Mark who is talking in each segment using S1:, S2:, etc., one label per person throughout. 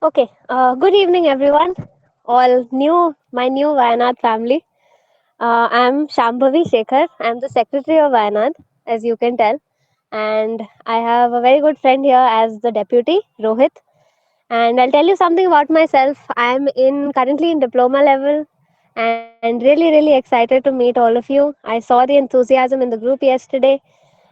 S1: Okay, good evening, everyone. My new Wayanad family. I'm Shambhavi Shekhar. I'm the secretary of Wayanad, as you can tell. And I have a very good friend here as the deputy, Rohit. And I'll tell you something about myself. Currently in diploma level and really excited to meet all of you. I saw the enthusiasm in the group yesterday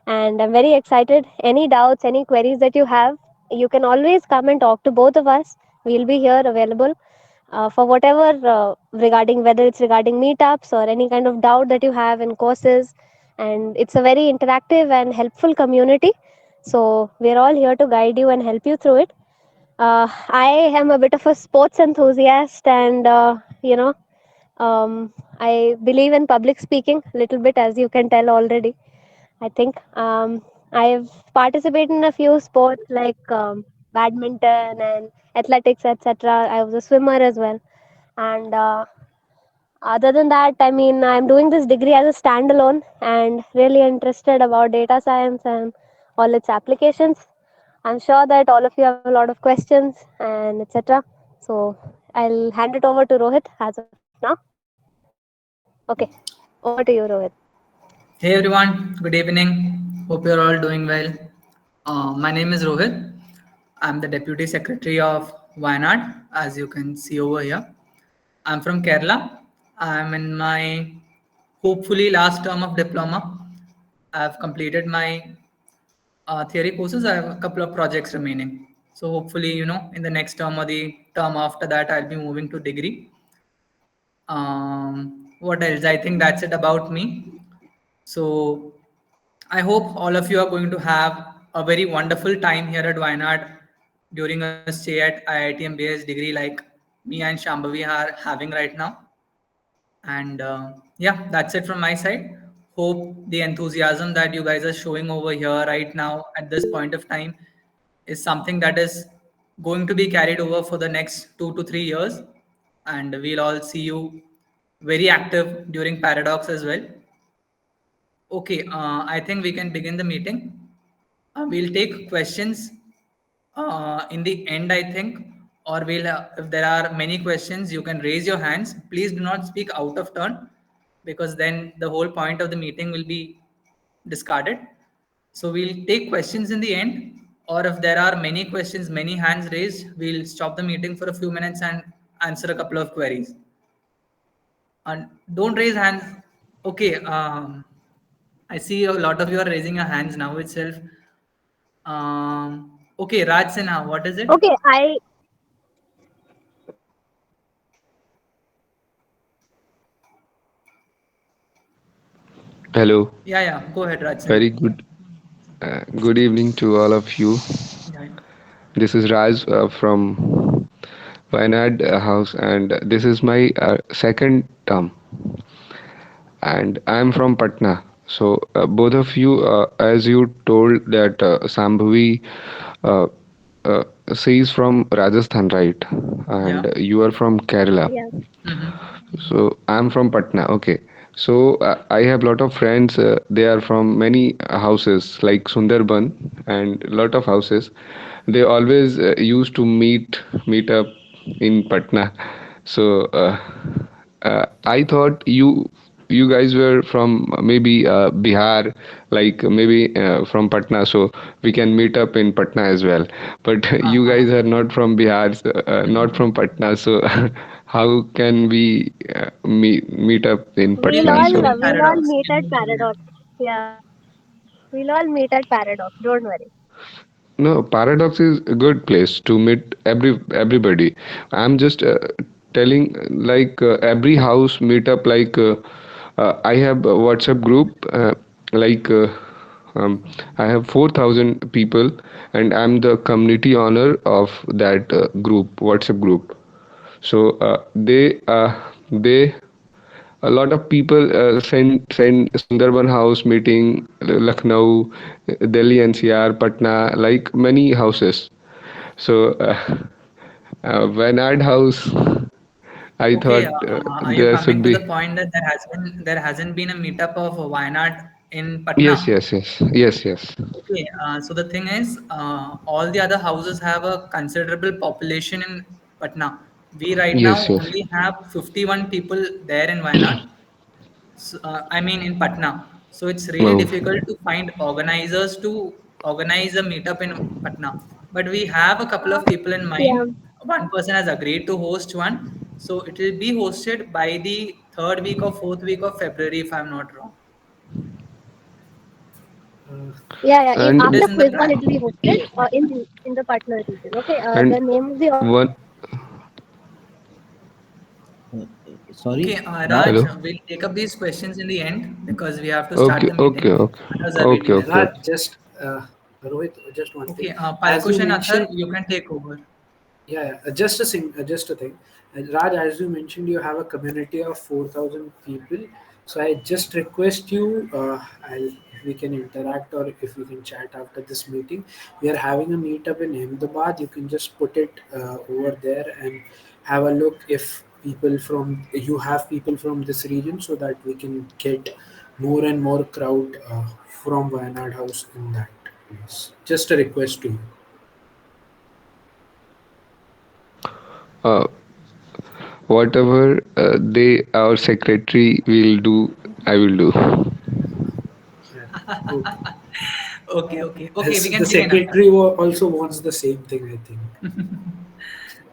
S1: and I'm very excited. Any doubts, any queries that you have, you can always come and talk to both of us. We'll be here available for whatever regarding whether it's regarding meetups or any kind of doubt that you have in courses. And it's a very interactive and helpful community. So we're all here to guide you and help you through it. I am a bit of a sports enthusiast, and I believe in public speaking a little bit, as you can tell already. I think I've participated in a few sports like badminton and athletics, etc. I was a swimmer as well. And other than that, I mean, I'm doing this degree as a standalone and really interested about data science and all its applications. I'm sure that all of you have a lot of questions and etc. So I'll hand it over to Rohit as of now. Okay, over to you, Rohit.
S2: Hey everyone, good evening. Hope you're all doing well. My name is Rohit. I'm the Deputy Secretary of Wayanad, as you can see over here. I'm from Kerala. I'm in my hopefully last term of diploma. I've completed my theory courses. I have a couple of projects remaining. So hopefully, in the next term or the term after that, I'll be moving to degree. What else? I think that's it about me. So I hope all of you are going to have a very wonderful time here at Wayanad during a stay at IIT MBA's degree like me and Shambhavi are having right now. And yeah, that's it from my side. Hope the enthusiasm that you guys are showing over here right now at this point of time is something that is going to be carried over for the next 2 to 3 years. And we'll all see you very active during Paradox as well. Okay, I think we can begin the meeting. We'll take questions in the end, I think, or if there are many questions, you can raise your hands. Please do not speak out of turn because then the whole point of the meeting will be discarded. So we'll take questions in the end, or if there are many questions, many hands raised, we'll stop the meeting for a few minutes and answer a couple of queries. And don't raise hands. Okay. I see a lot of you are raising your hands now itself. Okay, Raj Sinha, what is it?
S1: Okay, I
S3: Hello,
S2: Yeah, yeah. Go ahead, Raj Sinha.
S3: very good evening to all of you.
S2: Yeah.
S3: This is Raj from Wayanad House, and this is my second term, and I'm from Patna. So both of you, as you told that Sambhavi uh, uh, she's from Rajasthan, right?
S2: Yeah.
S3: And you are from Kerala.
S1: yeah.
S2: Mm-hmm.
S3: So I'm from Patna. Okay. So I have lot of friends. They are from many houses like Sundarban and lot of houses. They always used to meet up in Patna. So I thought you guys were from maybe Bihar, like maybe from Patna, so we can meet up in Patna as well. But you
S2: Uh-huh.
S3: guys are not from Bihar, so, not from Patna, so how can we meet up in
S2: We'll
S3: Patna?
S2: meet in
S3: So
S1: We'll all
S2: Paradox.
S1: meet
S2: We'll
S1: at
S2: meet over there.
S1: Paradox. Yeah, we'll all meet at Paradox. Don't worry.
S3: no, Paradox is a good place to meet everybody. I'm just telling like every house meet up like I have a WhatsApp group like um, I have 4,000 people and I'm the community owner of that group WhatsApp group. So they a lot of people send Sundarban House meeting, Lucknow, Delhi NCR, Patna, like many houses. So Wayanad House, I
S2: Okay.
S3: thought
S2: Are you
S3: there should
S2: coming to the
S3: be.
S2: point that there hasn't been a meetup of Wayanad in
S3: Yes,
S2: Patna.
S3: yes, yes, yes, yes,
S2: Okay, so the thing is, all the other houses have a considerable population in Patna. We right
S3: yes,
S2: now
S3: yes.
S2: only have 51 people there in Wayanad. So, I mean in Patna. So it's really
S3: Oh,
S2: difficult to find organizers to organize a meetup in Patna. But we have a couple of people in
S1: Yeah.
S2: mind. One person has agreed to host one. So it will be hosted by the third week or fourth week of February, if I'm not wrong.
S4: Uh,
S1: Yeah, yeah.
S2: So
S3: and
S2: it
S1: After
S2: is in the
S1: Quizwan, it will be
S2: plan.
S1: hosted in the Patna region. Okay. The
S3: and
S1: name of the
S3: one.
S4: uh,
S2: Okay,
S4: sorry, Raj.
S2: Raj,
S3: Hello.
S2: we'll take up these questions in the end because we have to start
S3: Okay,
S2: the
S3: okay,
S2: meeting.
S3: okay,
S2: Others are
S3: okay,
S2: waiting as
S3: okay,
S2: well.
S4: Raj,
S3: okay.
S4: just Rohit, just one thing.
S2: Okay,
S4: As you
S2: Palkush and Athar,
S4: mentioned,
S2: you can take over.
S4: yeah, just a thing. And Raj, as you mentioned, you have a community of 4,000 people. So I just request you, if we can interact or if we can chat after this meeting. We are having a meetup in Ahmedabad. You can just put it over there and have a look if you have people from this region, so that we can get more and more crowd from Wayanad House in that place. Just a request to you.
S3: Uh, Whatever they our secretary will do, I will do.
S4: Yeah. Okay.
S2: Okay, we
S4: As
S2: can
S4: the
S2: say enough.
S4: secretary also wants the same thing, I think.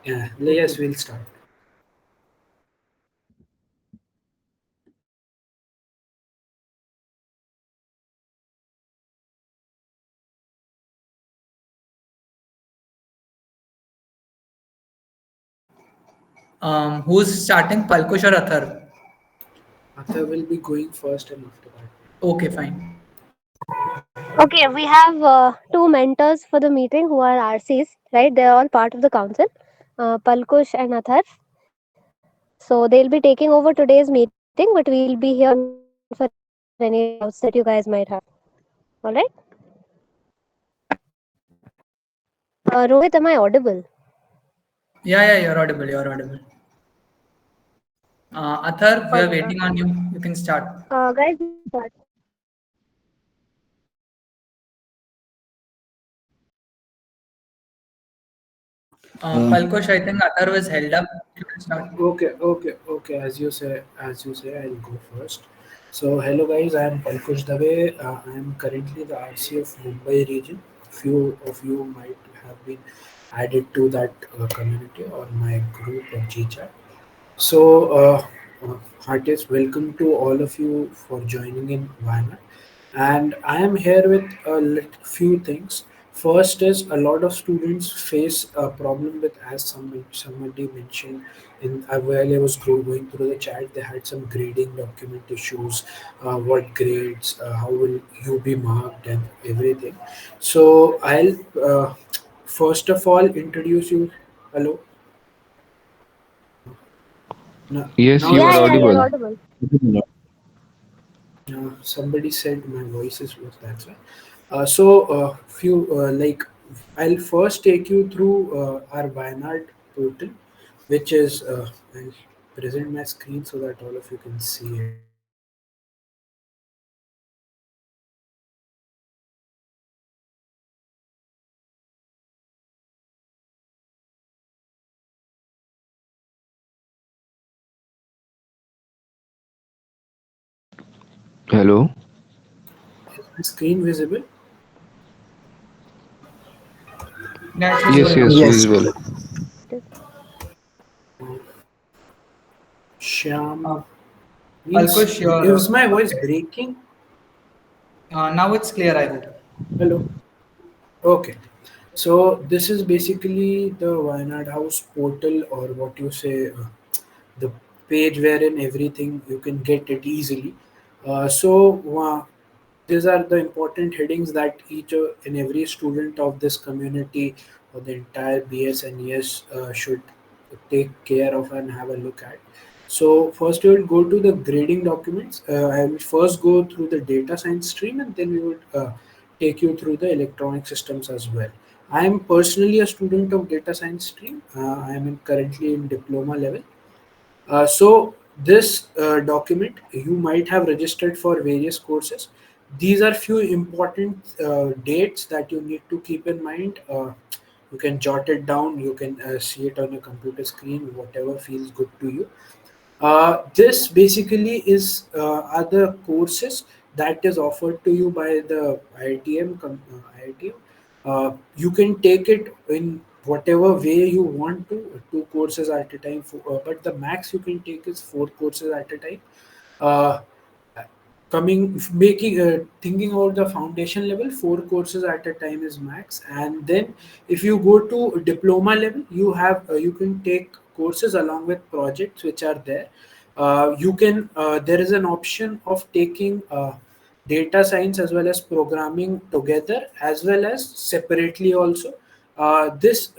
S4: Yeah, yes, we'll start.
S2: Who's starting, Palkush or Athar?
S4: Atha will be going first, and after that.
S2: Okay, fine.
S1: Okay, we have two mentors for the meeting who are RCs, right? They're all part of the council, Palkush and Athar. So they'll be taking over today's meeting, but we'll be here on for any doubts that you guys might have. All right? Rohit, am I audible?
S2: Yeah, you're audible. You're audible. Athar, we are
S1: Sorry.
S2: waiting on you. You can start.
S1: Guys, you can start.
S4: Uh,
S2: Palkush, I think Athar was held up. You can start.
S4: okay. As you say, I'll go first. So, hello guys. I am Palkush Dave. I am currently the RC of Mumbai region. Few of you might have been added to that community or my group of GChat. So, heartiest welcome to all of you for joining in Vienna. And I am here with few things. First is a lot of students face a problem with, as somebody mentioned while I was going through the chat, they had some grading document issues, what grades, how will you be marked, and everything. So I'll first of all introduce you. Hello.
S3: Yes,
S4: Now
S3: you are
S1: Yeah,
S4: it's
S1: yeah,
S4: clear.
S1: you're
S3: audible.
S1: audible.
S4: Somebody said my voices was that's why. So few I'll first take you through our Wayanad portal, which is I'll present my screen so that all of you can see it.
S3: Hello.
S4: Is my screen visible?
S2: Yeah, it's
S3: Yes,
S2: visible
S3: yes,
S2: now.
S4: Yes.
S3: visible.
S4: Sham
S2: Uh,
S4: means
S2: Palkush, your
S4: is my voice breaking?
S2: now it's clear, I hope.
S4: Hello. Okay. So this is basically the Wayanad House portal, or what you say, the page wherein everything you can get it easily. So these are the important headings that each and every student of this community or the entire BS and ES should take care of and have a look at. So first we will go to the grading documents. I will first go through the data science stream, and then we would take you through the electronic systems as well. I am personally a student of data science stream. I am currently in diploma level. So this document, you might have registered for various courses. these are few important dates that you need to keep in mind. You can jot it down, you can see it on your computer screen, whatever feels good to you. This basically is are the courses that is offered to you by the IITM. You can take it in whatever way you want to, two courses at a time, but the max you can take is four courses at a time. Uh, coming making Thinking about the foundation level, four courses at a time is max. And then if you go to diploma level, you have you can take courses along with projects which are there. You can There is an option of taking data science as well as programming together, as well as separately also. This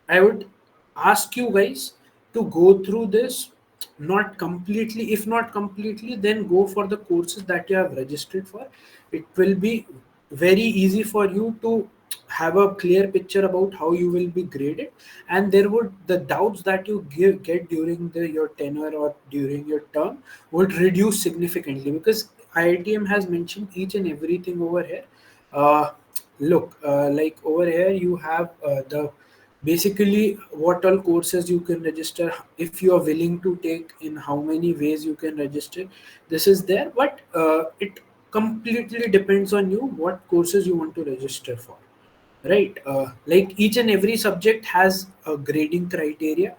S4: I would ask you guys to go through this, not completely. If not completely, then go for the courses that you have registered for. It will be very easy for you to have a clear picture about how you will be graded, and there would the doubts that you get during your tenure or during your term would reduce significantly, because IITM has mentioned each and everything over here. Uh, Look, like over here you have the basically what all courses you can register, if you are willing to take, in how many ways you can register. This is there, but it completely depends on you what courses you want to register for, right? Like each and every subject has a grading criteria.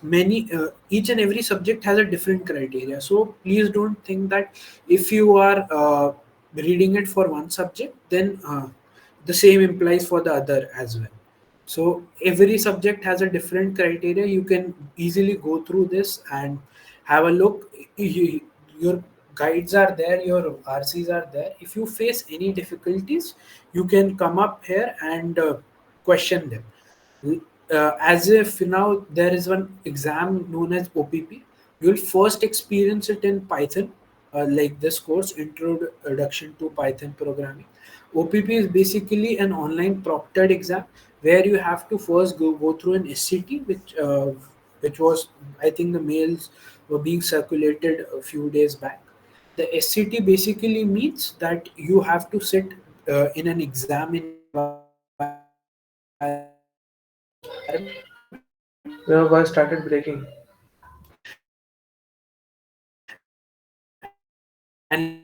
S4: Many Each and every subject has a different criteria, so please don't think that if you are reading it for one subject, then the same implies for the other as well. So every subject has a different criteria. You can easily go through this and have a look. Your guides are there, your RCs are there. If you face any difficulties, you can come up here and question them. As if now there is one exam known as OPP. You'll first experience it in Python, like this course, Introduction to Python Programming. OPP is basically an online proctored exam where you have to first go through an SCT, which was, I think, the mails were being circulated a few days back. The SCT basically means that you have to sit in an exam environment. Your voice started breaking. And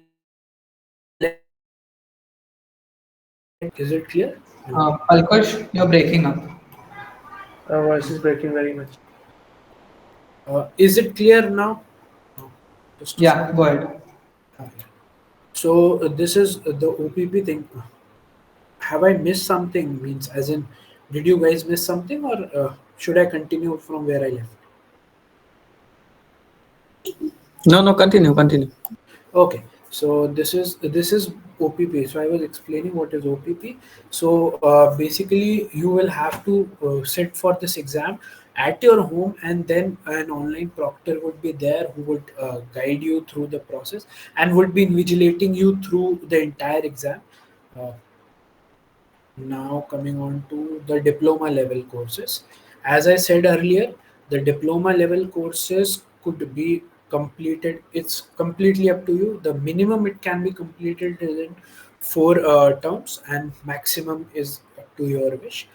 S4: is it clear? Hello.
S2: Palkosh, you're breaking up.
S4: Voice is breaking very much. Is it clear now? No. Just a
S2: Yeah,
S4: second.
S2: go ahead.
S4: Yeah. So this is the OPP thing. Have I missed something? Means, as in, did you guys miss something, or should I continue from where I left?
S2: No, no, continue, continue.
S4: Okay, so this is OPP. So I was explaining what is OPP. So basically, you will have to sit for this exam at your home, and then an online proctor would be there who would guide you through the process and would be invigilating you through the entire exam. Uh, Now coming on to the diploma level courses. As I said earlier, the diploma level courses could be completed. It's completely up to you. The minimum it can be completed is in four terms, and maximum is up to your wish.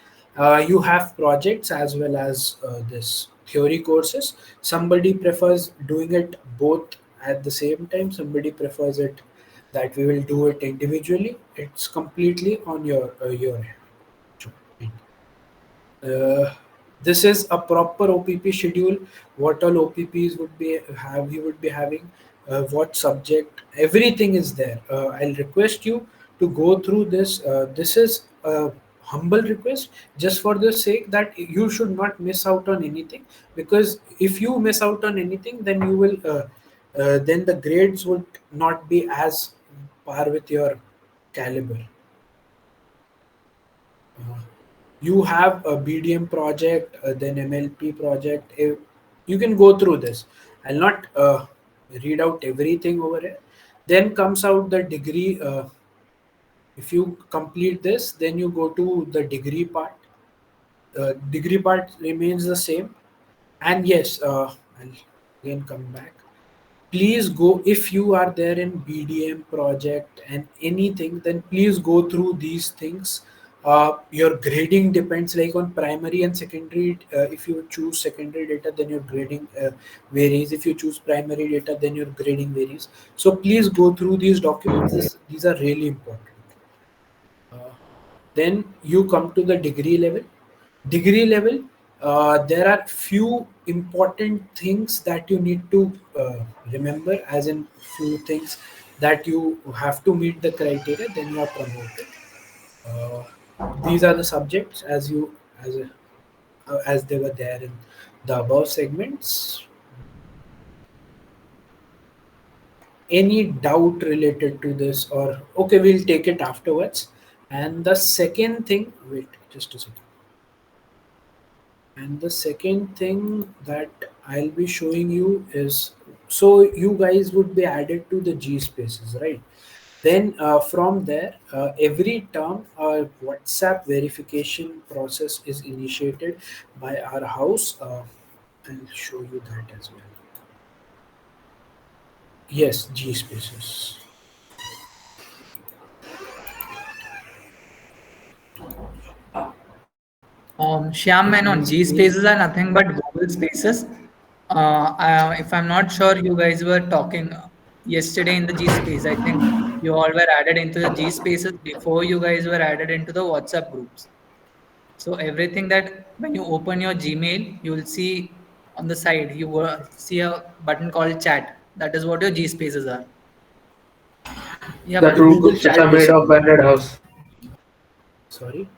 S4: You have projects as well as this theory courses. Somebody prefers doing it both at the same time. Somebody prefers it that we will do it individually. It's completely on your end. Uh, this is a proper OPP schedule. What all OPPs would be have you would be having, what subject, everything is there. I'll request you to go through this. This is a humble request, just for the sake that you should not miss out on anything. Because if you miss out on anything, then you will then the grades would not be as par with your caliber. Uh, you have a BDM project, then MLP project. You can go through this. I'll not read out everything over here. Then comes out the degree. If you complete this, then you go to the degree part. Degree part remains the same. And yes, I'll again come back. please go, if you are there in BDM project and anything, then please go through these things. Your grading depends like on primary and secondary. If you choose secondary data, then your grading varies. If you choose primary data, then your grading varies. So please go through these documents. These are really important. uh, then you come to the degree level. There are few important things that you need to remember, as in few things that you have to meet the criteria, then you are promoted. uh, these are the subjects as they were there in the above segments. Any doubt related to this, or okay, we'll take it afterwards. And the second thing, wait just a second. And the second thing that I'll be showing you is, so you guys would be added to the G spaces, right? Then from there, every term a WhatsApp verification process is initiated by our house. I'll show you that as well. Yes, G spaces.
S2: Shyam
S4: It
S2: Menon,
S4: means
S2: G spaces are nothing but Google spaces. If I'm not sure, you guys were talking yesterday in the G space. I think you all were added into the G spaces before you guys were added into the WhatsApp groups. So everything that when you open your Gmail, you will see on the side, you will see a button called chat. That is what your G spaces are.
S4: The
S2: Yep.
S4: Google
S5: Groups which
S4: chat
S5: are made of
S4: basically.
S5: Wayanad House.
S4: Sorry.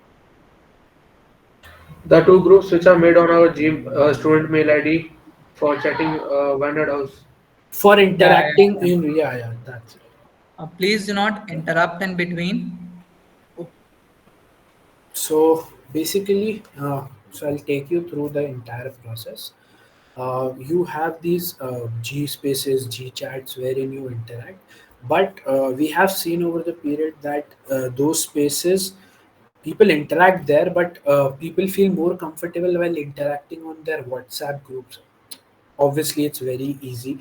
S5: The two groups which are made on our student mail ID for chatting Wayanad House.
S4: For
S2: Yeah,
S4: interacting
S2: yeah,
S4: in, yeah, yeah, that's it.
S2: please do not interrupt in between.
S4: So basically, so I'll take you through the entire process. You have these G spaces, G chats wherein you interact, but we have seen over the period that those spaces, people interact there, but people feel more comfortable while interacting on their WhatsApp groups. Obviously it's very easy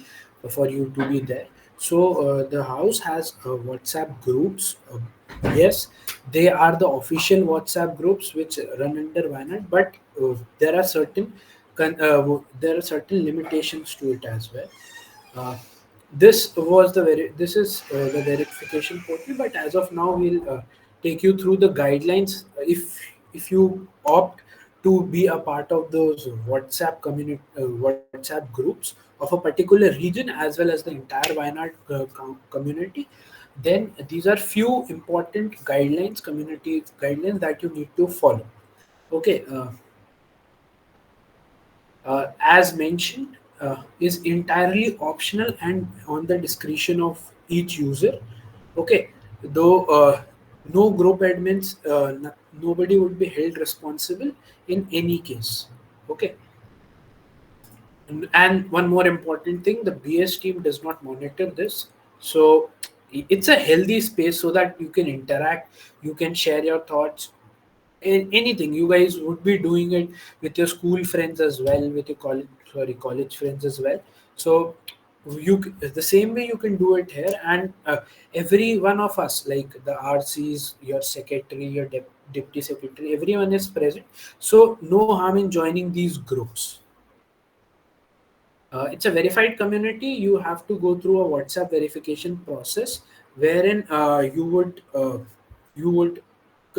S4: for you to be there. So the house has WhatsApp groups. Yes, they are the official WhatsApp groups which run under Wayanad, but there are certain limitations to it as well. uh, this is the verification portal, but as of now we'll take you through the guidelines. If you opt to be a part of those WhatsApp community, WhatsApp groups of a particular region, as well as the entire Wayanad community, then these are few important guidelines, community guidelines that you need to follow. Okay. As mentioned, is entirely optional and on the discretion of each user. Okay, though no group admins, nobody would be held responsible in any case. Okay, and one more important thing, the BS team does not monitor this. So it's a healthy space so that you can interact, you can share your thoughts, anything you guys would be doing it with your school friends as well, with your college friends as well. So the same way you can do it here. And every one of us, like the RCs, your secretary, your deputy secretary, everyone is present. So no harm in joining these groups. It's a verified community. You have to go through a WhatsApp verification process, wherein you would,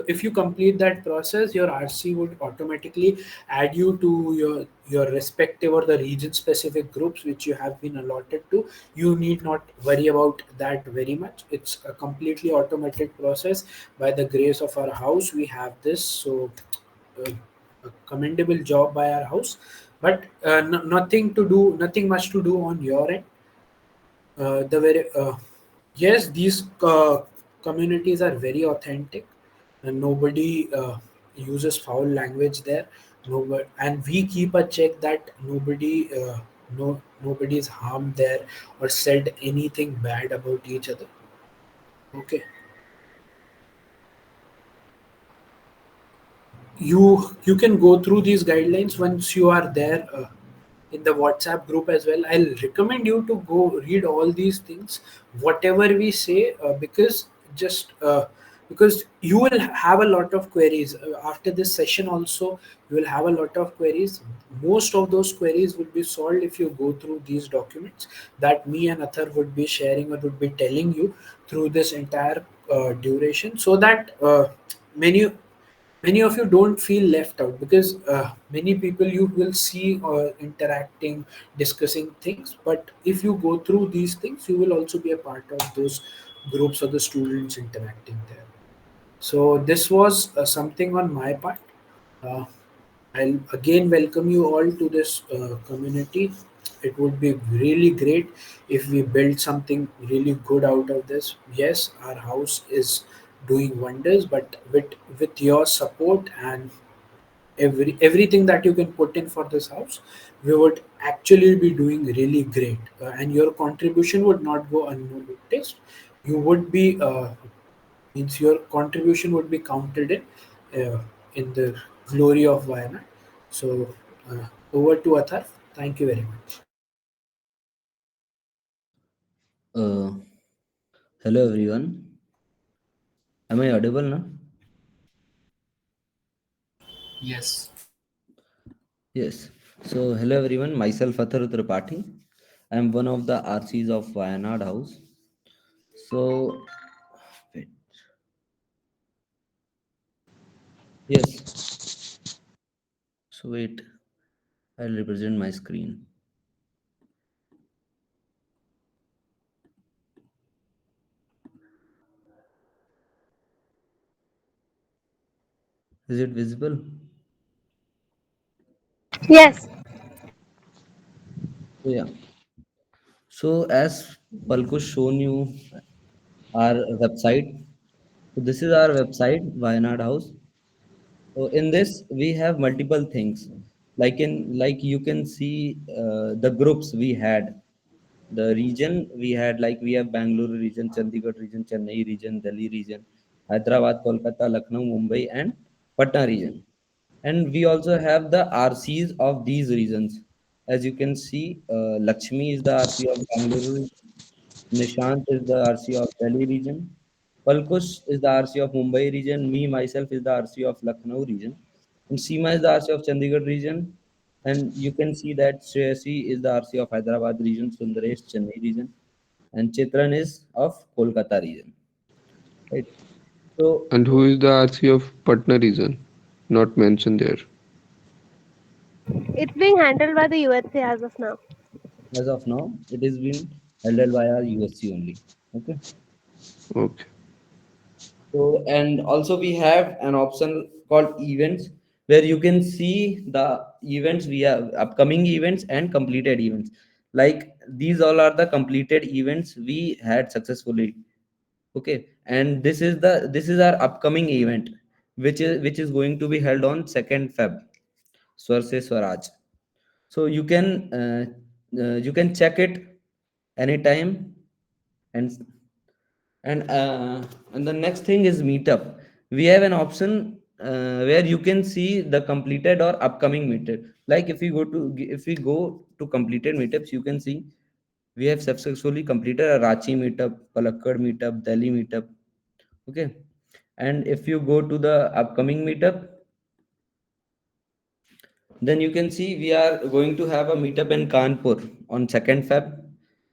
S4: if you complete that process, your RC would automatically add you to your respective or the region specific groups which you have been allotted to. You need not worry about that very much. It's a completely automated process. By the grace of our house, we have this. So uh, a commendable job by our house, but nothing much to do on your end. The very Yes, these communities are very authentic, and nobody uses foul language there. Nobody, and we keep a check that nobody is harmed there or said anything bad about each other. Okay, you can go through these guidelines once you are there in the WhatsApp group as well. I'll recommend you to go read all these things, whatever we say, just because you will have a lot of queries after this session. Also, you will have a lot of queries. Most of those queries will be solved if you go through these documents that me and Athar would be sharing or would be telling you through this entire duration, so that many many of you don't feel left out, because many people you will see interacting, discussing things, but if you go through these things you will also be a part of those groups of the students interacting there. So this was something on my part. uh, I'll again welcome you all to this community. It would be really great if we build something really good out of this. Yes, our house is doing wonders, but with your support and everything that you can put in for this house, we would actually be doing really great. And your contribution would not go unnoticed. You would be means your contribution would be counted in the glory of Wayanad. So over to Athar. Thank you very much.
S6: Uh, Hello everyone. Am I audible now?
S2: Yes.
S6: Yes. So hello everyone. Myself Athar Tripathi. I am one of the RCs of Wayanad House. So wait. Yes. So wait. I'll represent my screen. Is it visible?
S1: Yes.
S6: So yeah. So as Palko shown you our website. So this is our website, Wayanad House. So in this we have multiple things. Like you can see the groups we had. The region we had, like we have Bangalore region, Chandigarh region, Chennai region, Delhi region, Hyderabad, Kolkata, Lucknow, Mumbai, and Patna region. And we also have the RCs of these regions. As you can see, Lakshmi is the RC of Bangalore region. Nishant is the RC of Delhi region. Palkush is the RC of Mumbai region. Me, myself, is the RC of Lucknow region. And Seema is the RC of Chandigarh region. And you can see that Shreyasi is the RC of Hyderabad region, Sundaresh, Chennai region. And Chitran is of Kolkata region. Right. So,
S3: And who is the RC of Patna region? Not mentioned there.
S1: It's being handled by the USA as of now.
S6: as of now, it is been handled by our USC only. Okay.
S3: Okay.
S6: So, and also we have an option called events where you can see the events we have, upcoming events and completed events. Like these all are the completed events we had successfully. Okay. And this is our upcoming event, which is going to be held on 2nd Feb. Swar se Swaraj. So you can check it anytime. And and uh, and the next thing is meetup. We have an option where you can see the completed or upcoming meetup. Like if we go to completed meetups, you can see we have successfully completed a Rachi meetup, Palakkad meetup, Delhi meetup. Okay. And if you go to the upcoming meetup, then you can see we are going to have a meetup in Kanpur on 2nd Feb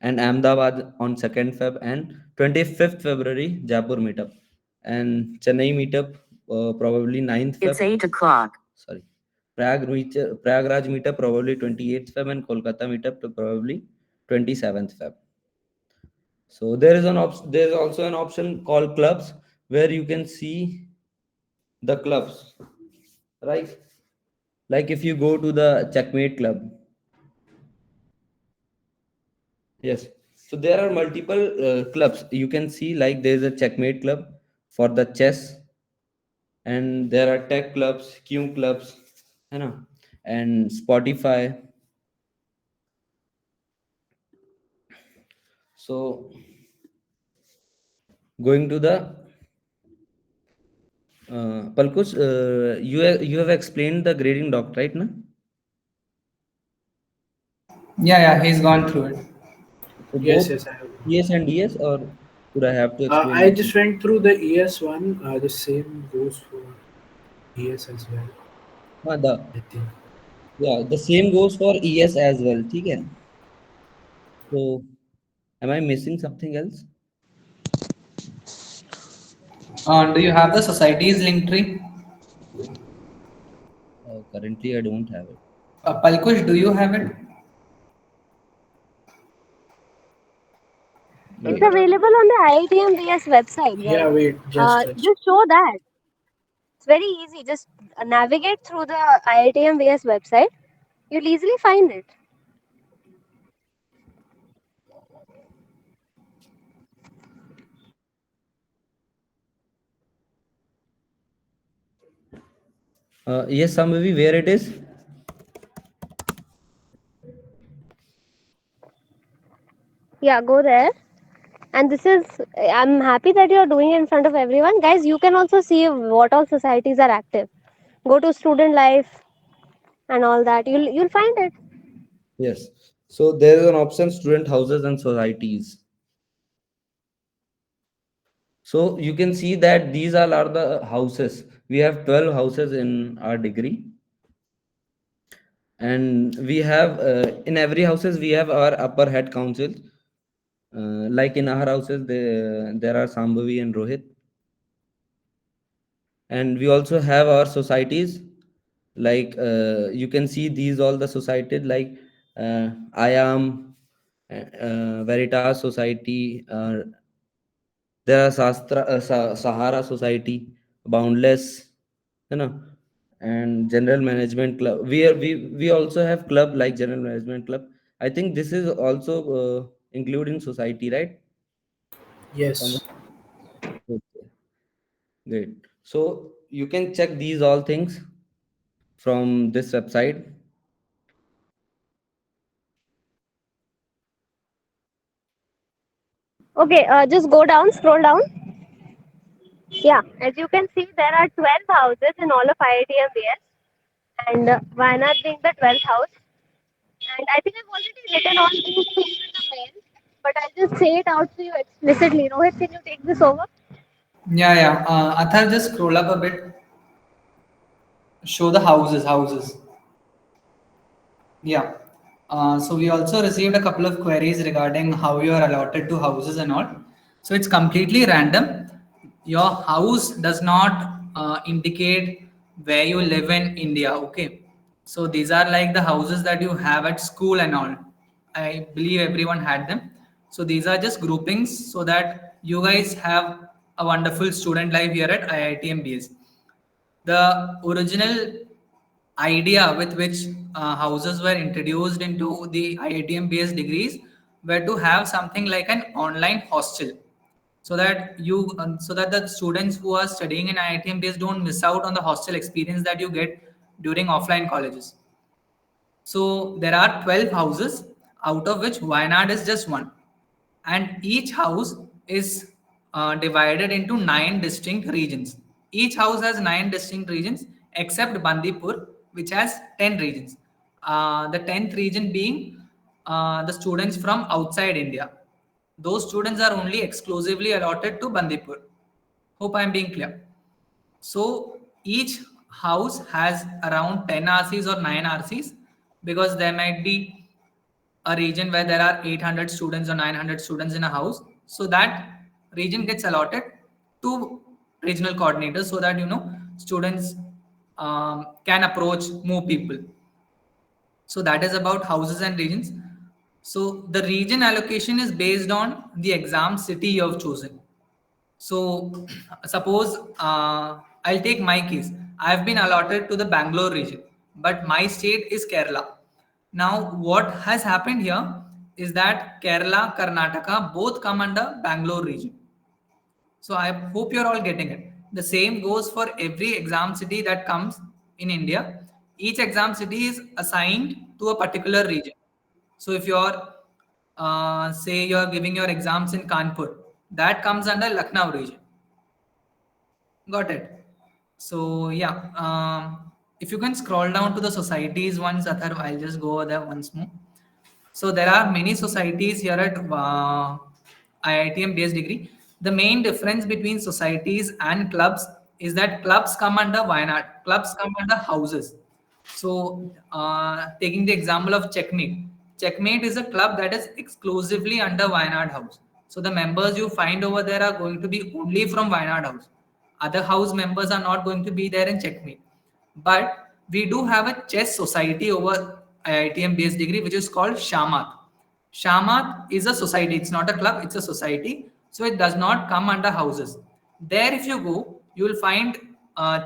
S6: and Ahmedabad on 2nd Feb and 25th February Jaipur meetup and Chennai meetup probably 9th Feb. It's 8 o'clock. Sorry. Prayagraj meetup probably 28th Feb and Kolkata meetup to probably 27th Feb. So there is also an option called clubs where you can see the clubs, right? Like if you go to the Checkmate club. Yes. So there are multiple clubs. You can see like there is a Checkmate club for the chess, and there are tech clubs, Q clubs, you know, and Spotify. So going to the Palkush, you have explained the grading doc, right? Na?
S2: Yeah, he's gone through it.
S6: So
S4: Yes,
S6: both
S4: yes, I have.
S6: ES and DS, or should I have to explain
S4: I
S6: again?
S4: just went through the ES one. The same goes for ES as well,
S6: The
S4: I think.
S6: yeah, the same goes for ES as well. Okay. So am I missing something else?
S2: Do you have the society's link tree?
S6: Currently, I don't have it.
S2: Palkush, do you have it?
S1: It's
S6: Wait.
S1: available on the IITMBS website,
S4: Yeah,
S1: guys.
S4: wait, just.
S1: Just show that. It's very easy. Just navigate through the IITMBS website. You'll easily find it.
S6: Yes, Sambhavi, where it is?
S1: Yeah, go there. And this is, I'm happy that you're doing it in front of everyone. Guys, you can also see what all societies are active. Go to student life and all that. You'll find it.
S6: Yes. So there is an option student houses and societies. So you can see that these all are the houses. We have 12 houses in our degree, and we have in every houses we have our upper head council. Like in our houses, there are Sambhavi and Rohit, and we also have our societies. Like you can see these all the societies like I am Veritas Society. There are Sahara Society, Boundless, you know, and General Management Club. We also have club like General Management Club. I think this is also included in society, right?
S4: Yes.
S6: Somewhere. Okay, great. So you can check these all things from this website.
S1: Okay, just go down, scroll down. Yeah, as you can see, there are 12 houses in all of IITMBS, and Wayanad being the 12th house. And I think I've already written all these things in the mail, but I'll just say it out to you explicitly. Rohit, can you take this over?
S2: Yeah. Athar, just scroll up a bit. Show the houses. Yeah. So we also received a couple of queries regarding how you are allotted to houses and all. So it's completely random. Your house does not indicate where you live in India. Okay. So these are like the houses that you have at school and all. I believe everyone had them. So these are just groupings so that you guys have a wonderful student life here at IIT MBS. The original idea with which houses were introduced into the IITM based degrees were to have something like an online hostel so that the students who are studying in IITM based don't miss out on the hostel experience that you get during offline colleges. So there are 12 houses, out of which Wayanad is just one. And each house is divided into nine distinct regions. Each house has nine distinct regions except Bandipur, which has 10 regions. The 10th region being the students from outside India. Those students are only exclusively allotted to Bandipur. Hope I am being clear. So each house has around 10 RCs or 9 RCs because there might be a region where there are 800 students or 900 students in a house. So that region gets allotted to regional coordinators so that students can approach more people. So that is about houses and regions. So the region allocation is based on the exam city you have chosen. So, suppose I'll take my case. I've been allotted to the Bangalore region, but my state is Kerala. Now, what has happened here is that Kerala, Karnataka both come under Bangalore region. So, I hope you're all getting it. The same goes for every exam city that comes in India. Each exam city is assigned to a particular region. So, if you're say you're giving your exams in Kanpur, that comes under Lucknow region. Got it. So yeah, if you can scroll down to the societies once, Athar, I'll just go over there once more. So there are many societies here at IITM based degree. The main difference between societies and clubs is that clubs come under Wayanad, clubs come under houses. So taking the example of Checkmate, Checkmate is a club that is exclusively under Wayanad House. So the members you find over there are going to be only from Wayanad House. Other house members are not going to be there in Checkmate. But we do have a chess society over IITM based degree, which is called Shamat. Shamat is a society, it's not a club, it's a society. So it does not come under houses. There, if you go, you will find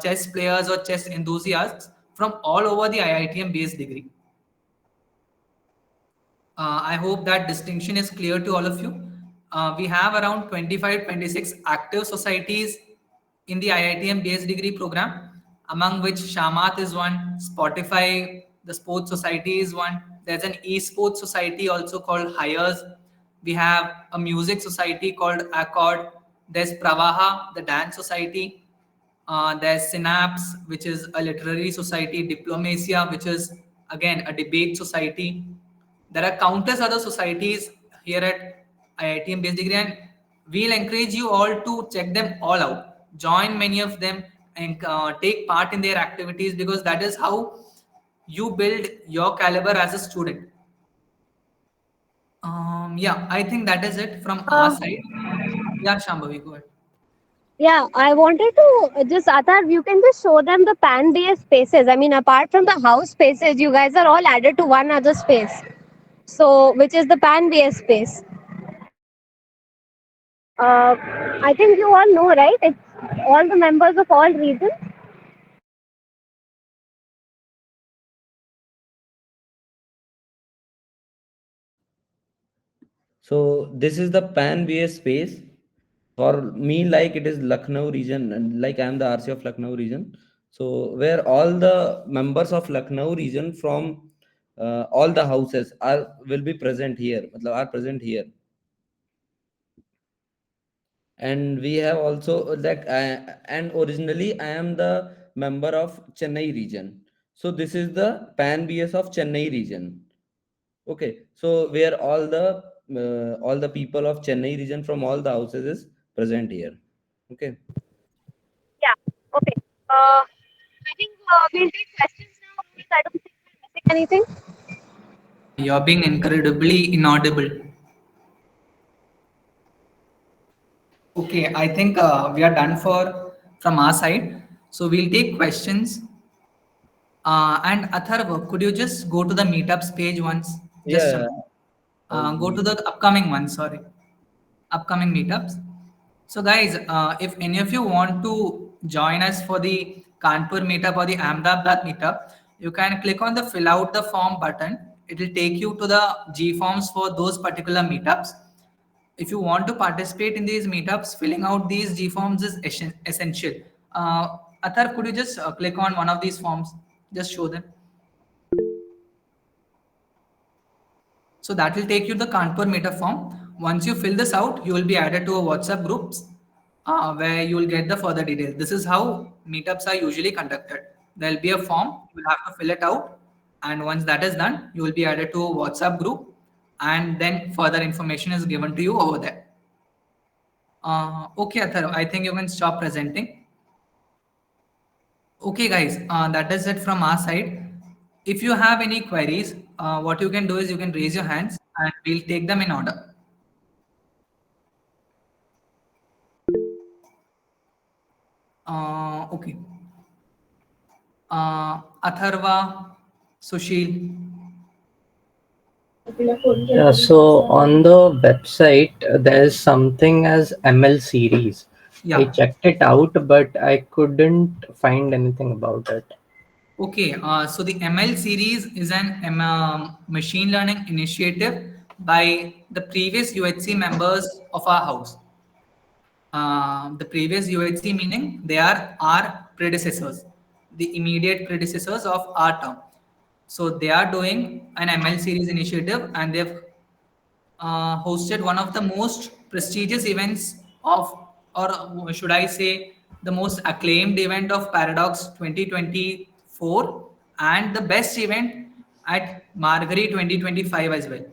S2: chess players or chess enthusiasts from all over the IITM based degree. I hope that distinction is clear to all of you. We have around 25, 26 active societies in the IITM based degree program, among which Shamat is one, Spotify, the sports society is one. There's an esports society also called Hires. We have a music society called Accord. There's Pravaha, the dance society. There's Synapse, which is a literary society, Diplomacia, which is again a debate society. There are countless other societies here at IITM based degree, and we'll encourage you all to check them all out. Join many of them and take part in their activities because that is how you build your caliber as a student. Yeah, I think that is it from our
S1: Uh,
S2: side. Yeah, Shambhavi, go ahead.
S1: yeah, I wanted to just, Athar, you can just show them the pan-based spaces. I mean, apart from the house spaces, you guys are all added to one other space. So, which is the pan-based space. I think you all know, right? It's all the members of all regions.
S6: So this is the pan BS space. For me, like it is Lucknow region, and like I am the RC of Lucknow region. So where all the members of Lucknow region from all the houses are will be present here, matlab are present here. And we have also and originally I am the member of Chennai region. So this is the pan BS of Chennai region. Okay, so where all the people of Chennai region from all the houses is present here. Okay.
S1: Yeah. Okay. I think we'll take questions now. Rules, I don't think we're missing anything.
S2: You're being incredibly inaudible. Okay, I think we are done for from our side. So we'll take questions. And Atharva, could you just go to the meetups page once? Just a
S6: Yeah.
S2: minute. Go to
S6: I'll-
S2: the upcoming one. Sorry, upcoming meetups. So guys, if any of you want to join us for the Kanpur meetup or the Ahmedabad meetup, you can click on the fill out the form button. It will take you to the G forms for those particular meetups. If you want to participate in these meetups, filling out these G forms is essential. Athar, could you just click on one of these forms? Just show them. So that will take you to the Kanpur meetup form. Once you fill this out, you will be added to a WhatsApp groups where you will get the further details. This is how meetups are usually conducted. There will be a form, you will have to fill it out, and once that is done, you will be added to a WhatsApp group, and then further information is given to you over there. Okay, Athar, I think you can stop presenting. Okay, guys, that is it from our side. If you have any queries, what you can do is you can raise your hands and we'll take them in order. Okay. Atharva, Sushil.
S7: So on the website, there's something as ML series. I
S2: Yeah.
S7: checked it out, but I couldn't find anything about it.
S2: Okay. So the ML series is an machine learning initiative by the previous UHC members of our house. The previous UHC meaning they are our predecessors, the immediate predecessors of our term. So they are doing an ML series initiative and they've hosted one of the most prestigious events of, or should I say, the most acclaimed event of Paradox 2024 and the best event at Margary 2025 as well.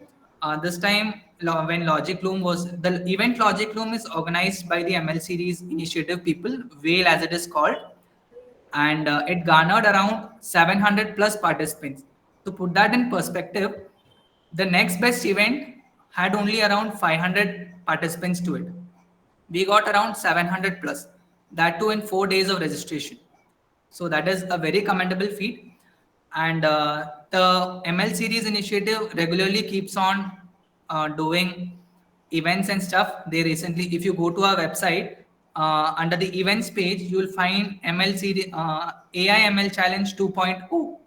S2: This time, when Logic Loom was the event, Logic Loom is organized by the ML Series Initiative people, Whale as it is called, and it garnered around 700 plus participants. To put that in perspective, the next best event had only around 500 participants to it. We got around 700 plus, that too in 4 days of registration. So that is a very commendable feat. And the ML series initiative regularly keeps on doing events and stuff. They recently, if you go to our website, under the events page, you will find ML series, AI ML Challenge 2.0.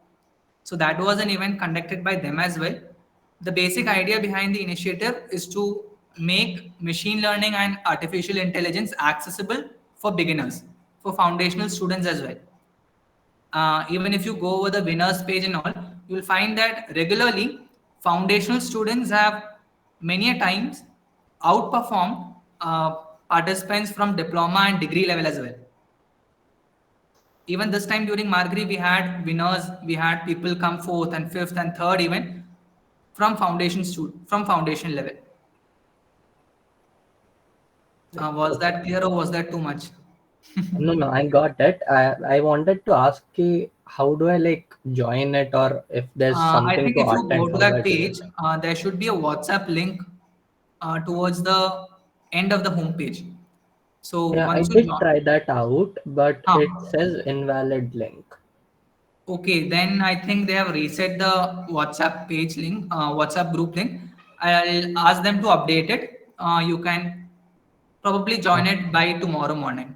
S2: So that was an event conducted by them as well. The basic idea behind the initiative is to make machine learning and artificial intelligence accessible for beginners, for foundational students as well. Even if you go over the winners page and all, you will find that regularly foundational students have many a times outperformed participants from diploma and degree level as well. Even this time during Margri, we had winners, we had people come fourth and fifth and third even from from foundation level. Was that clear or was that too much?
S7: No, no, I got it. I wanted to ask you, how do I like join it, or if there's
S2: I
S7: something
S2: think
S7: to
S2: if you go
S7: attend,
S2: to
S7: how do
S2: that
S7: I do it?
S2: page, there should be a WhatsApp link towards the end of the homepage. So
S7: Yeah, I
S2: once you
S7: did
S2: join,
S7: try that out, but it
S2: huh,
S7: says invalid link.
S2: okay, then I think they have reset the WhatsApp page link, WhatsApp group link. I'll ask them to update it. You can probably join
S7: Okay,
S2: it by tomorrow morning.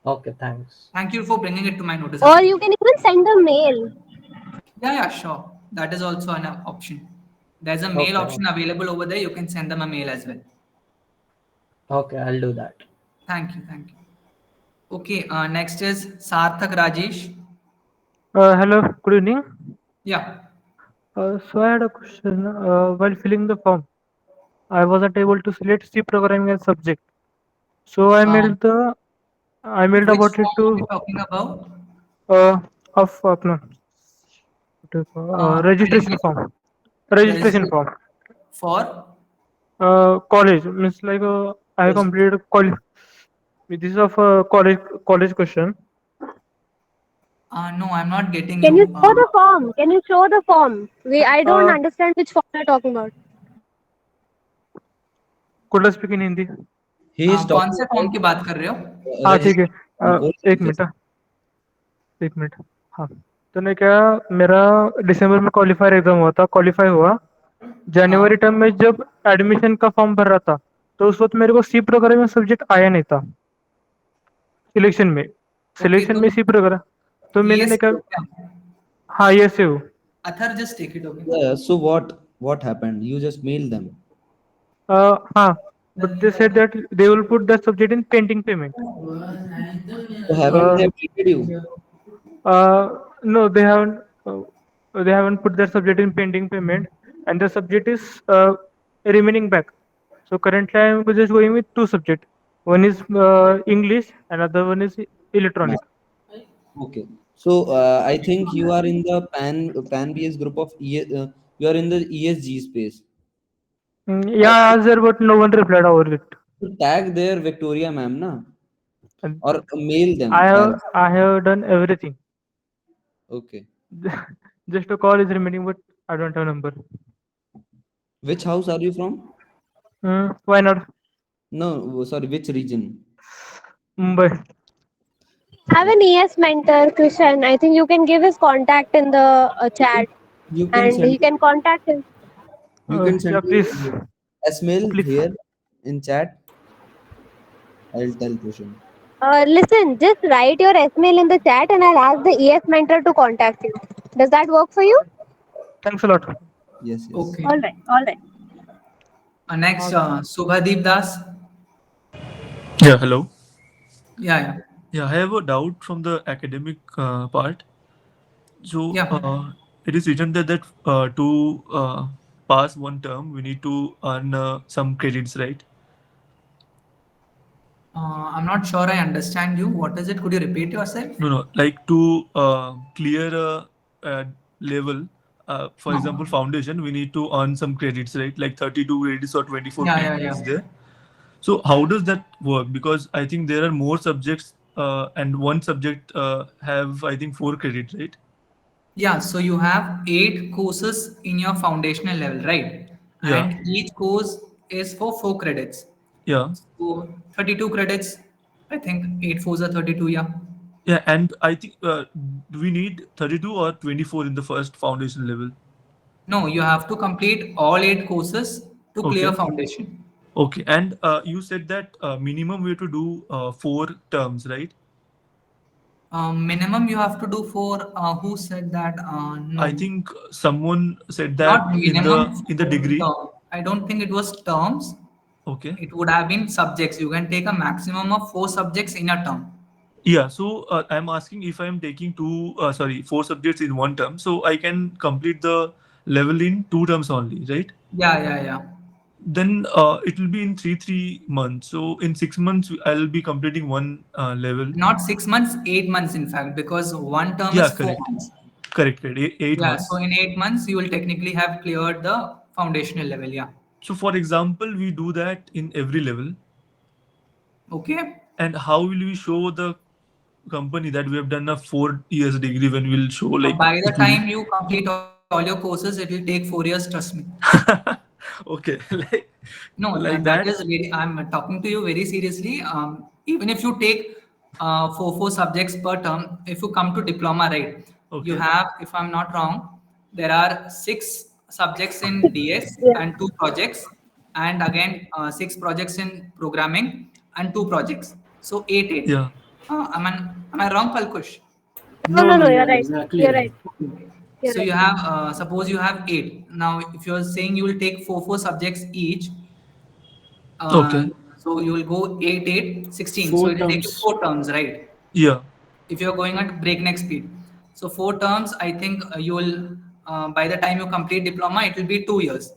S7: okay, thanks.
S2: Thank you for bringing it to my notice as
S1: Or
S2: well.
S1: you can even send a mail.
S2: Yeah, yeah, sure. That is also an option. There's a mail
S7: Okay,
S2: option available over there. You can send them a mail as well.
S7: okay, I'll do that.
S2: Thank you. Thank you. Okay, next is Sarthak Rajesh.
S8: Hello, good evening.
S2: Yeah.
S8: So I had a question. While filling the form, I wasn't able to select C programming as subject. So I mailed
S2: Which
S8: about it
S2: form are we
S8: to
S2: talking about?
S8: uh of no, what do you call,
S2: Filling
S8: registration
S2: it.
S8: form.
S2: Registration
S8: Registration form.
S2: for?
S8: College means like I
S2: Yes.
S8: completed college. This is of college question.
S2: No, I'm not getting
S1: Can you
S2: you.
S1: show the form? Can you show the form? I don't
S8: Uh,
S1: understand which form you're talking about.
S8: could I speak in Hindi?
S6: He is
S2: कौन
S6: talking
S2: से form
S6: about
S2: की बात कर रहे हो?
S8: हाँ ठीक है.
S6: registration for
S8: एक मिनट.
S6: registration.
S8: एक मिनट. हाँ. तो ने क्या, मेरा दिसंबर में क्वालिफायर एग्जाम हुआ था, क्वालिफाई हुआ. जनवरी
S2: हाँ.
S8: टाइम में जब एडमिशन का फॉर्म भर रहा था, तो उस वक्त मेरे को सी प्रोग्रामिंग सब्जेक्ट आया नहीं था सिलेक्शन में.
S2: Okay,
S8: सिलेक्शन में
S2: तुम
S8: सी प्रोग्राम. तो मैंने ने
S2: ES
S8: कहा
S2: हो क्या?
S8: हाँ ये से हूँ.
S2: Athar, just take it, okay?
S6: Yeah, so what happened? You just mailed them.
S8: हाँ, but they said that they will put that subject in pending payment.
S6: So haven't
S8: uh,
S6: they updated you?
S8: no, they haven't put that subject in pending payment, and the subject is remaining back. So currently I'm just going with two subjects. One is English, another one is
S6: Ma-
S8: electronic.
S6: Okay. So I think you are in the Pan BS group of you are in the ESG space.
S8: Yeah, I asked there, but no one replied over it.
S6: So tag there Victoria ma'am na,
S8: And
S6: or mail
S8: I
S6: them
S8: have
S6: direct.
S8: I have done everything.
S6: Okay.
S8: Just a call is remaining, but I don't have number.
S6: Which house are you from?
S8: Why not?
S6: No, sorry, which region?
S8: Mumbai.
S1: I have an ES mentor, Krishan. I think you can give his contact in the chat
S6: You can
S1: and
S6: send
S1: he can contact him.
S6: you can
S8: Yeah,
S6: send
S8: please,
S6: me mail
S8: please.
S6: here in chat. I'll tell Kushan.
S1: Listen, just write your email in the chat and I'll ask the ES mentor to contact you. Does that work for you?
S8: Thanks a lot.
S6: Yes, yes.
S2: Okay.
S1: All right, all right.
S2: Next, Subhadeep Das.
S9: Yeah, hello.
S2: Yeah, yeah.
S9: Yeah, I have a doubt from the academic part. So,
S2: Yeah.
S9: it is written that to pass one term, we need to earn some credits, right?
S2: I'm not sure I understand you. What is it? Could you repeat yourself?
S9: No, no, like to clear a level, for example,
S2: No.
S9: foundation, we need to earn some credits, right? Like 32 credits or 24
S2: Yeah, yeah,
S9: credits
S2: yeah.
S9: is there. So how does that work? Because I think there are more subjects, and one subject have, I think, 4 credits, right?
S2: Yeah, so you have 8 courses in your foundational level, right?
S9: Yeah,
S2: And each course is for 4 credits.
S9: yeah,
S2: So 32 credits, I think 8 fours are 32, yeah.
S9: yeah. And I think do we need 32 or 24 in the first foundation level?
S2: No, you have to complete all 8 courses to clear
S9: Okay,
S2: foundation.
S9: okay. And you said that minimum we have to do 4 terms, right?
S2: Minimum you have to do for who said that?
S9: I
S2: No,
S9: think someone said
S2: not
S9: that in
S2: minimum
S9: the
S2: for
S9: degree.
S2: term. I don't think it was terms.
S9: Okay.
S2: It would have been subjects. You can take a maximum of 4 subjects in a term.
S9: Yeah, so I'm asking if I'm taking 4 subjects in one term, so I can complete the level in 2 terms only, right?
S2: Yeah, yeah, yeah.
S9: Then it will be in 3 months. So in 6 months, I'll be completing one level.
S2: Not 6 months, 8 months, in fact, because one term
S9: Yeah,
S2: is four
S9: correct,
S2: months.
S9: correct, correct. Eight
S2: Yeah, so
S9: months.
S2: in 8 months, you will technically have cleared the foundational level. Yeah.
S9: So for example, we do that in every level,
S2: Okay.
S9: and how will we show the company that we have done a 4 years degree when we'll show like
S2: By the
S9: it will.
S2: time you complete all your courses, it will take 4 years, trust me.
S9: Okay,
S2: No,
S9: like
S2: that
S9: that.
S2: is very, I'm talking to you very seriously. Even if you take four subjects per term, if you come to diploma, right, you
S9: Okay.
S2: have, if I'm not wrong, there are 6 subjects in DS
S1: Yeah.
S2: and 2 projects, and again 6 projects in programming and 2 projects. So eight.
S9: Yeah.
S2: Am I wrong, Palkush?
S1: No,
S4: No,
S1: no,
S4: no,
S1: no.
S4: you
S1: You're
S4: are
S1: right.
S4: exactly
S1: You're
S4: right.
S1: right. You're
S2: So
S1: right.
S2: you have, suppose you have 8. Now, if you are saying you will take four subjects each,
S9: Okay.
S2: so you will go 8, 8, 16. So
S4: Four
S2: it will take you
S4: terms.
S2: 4 terms, right?
S9: Yeah.
S2: If you're going at breakneck speed. So 4 terms, I think you will, by the time you complete diploma, it will be 2 years.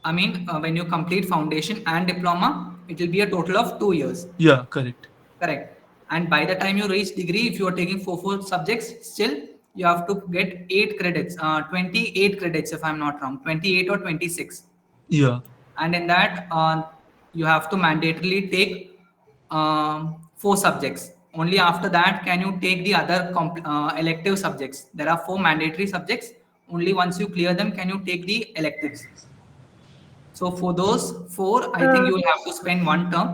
S2: I mean, when you complete foundation and diploma, it will be a total of 2 years.
S9: Yeah. Correct.
S2: Correct. And by the time you reach degree, if you are taking four subjects, still you have to get 8 credits, 28 credits, if I'm not wrong, 28 or 26.
S9: Yeah.
S2: And in that, you have to mandatorily take 4 subjects. Only after that can you take the other elective subjects. There are 4 mandatory subjects. Only once you clear them can you take the electives. So for those 4, I think
S1: Uh,
S2: you will have to spend one term,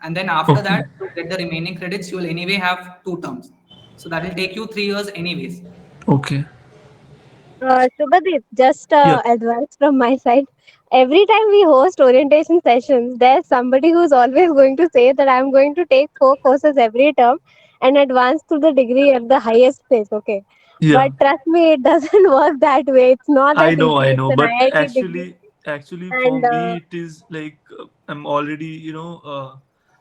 S2: and then after
S9: Okay.
S2: that, to get the remaining credits, you will anyway have 2 terms. So that will take you 3 years anyways.
S9: Okay.
S1: Subhadeep, just
S9: Yeah.
S1: advice from my side. Every time we host orientation sessions, there's somebody who's always going to say that I'm going to take 4 courses every term and advance to the degree at the highest pace. Okay.
S9: Yeah.
S1: But trust me, it doesn't work that way. It's not that
S9: I know.
S1: easy.
S9: I
S1: It's
S9: know.
S1: an
S9: But
S1: IIT degree.
S9: actually, for
S1: And
S9: me, it is like I'm already,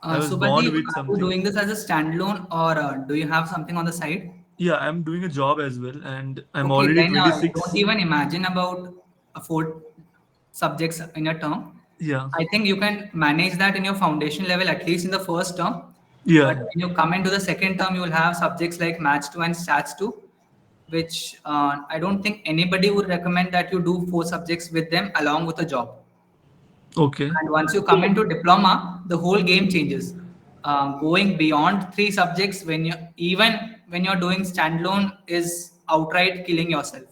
S9: I was born
S2: Subhadeep,
S9: with
S2: are you
S9: something.
S2: doing this as a standalone, or do you have something on the side?
S9: Yeah, I'm doing a job as well, and I'm
S2: Okay,
S9: already
S2: then don't
S9: 26.
S2: even imagine about 4 subjects in a term.
S9: Yeah.
S2: I think you can manage that in your foundation level, at least in the first term. But
S9: Yeah.
S2: when you come into the second term, you will have subjects like Maths 2 and Stats 2, which I don't think anybody would recommend that you do 4 subjects with them along with a job.
S9: Okay.
S2: And once you come
S1: see,
S2: into diploma, the whole game changes. Going beyond 3 subjects when you even when you're doing standalone is outright killing yourself.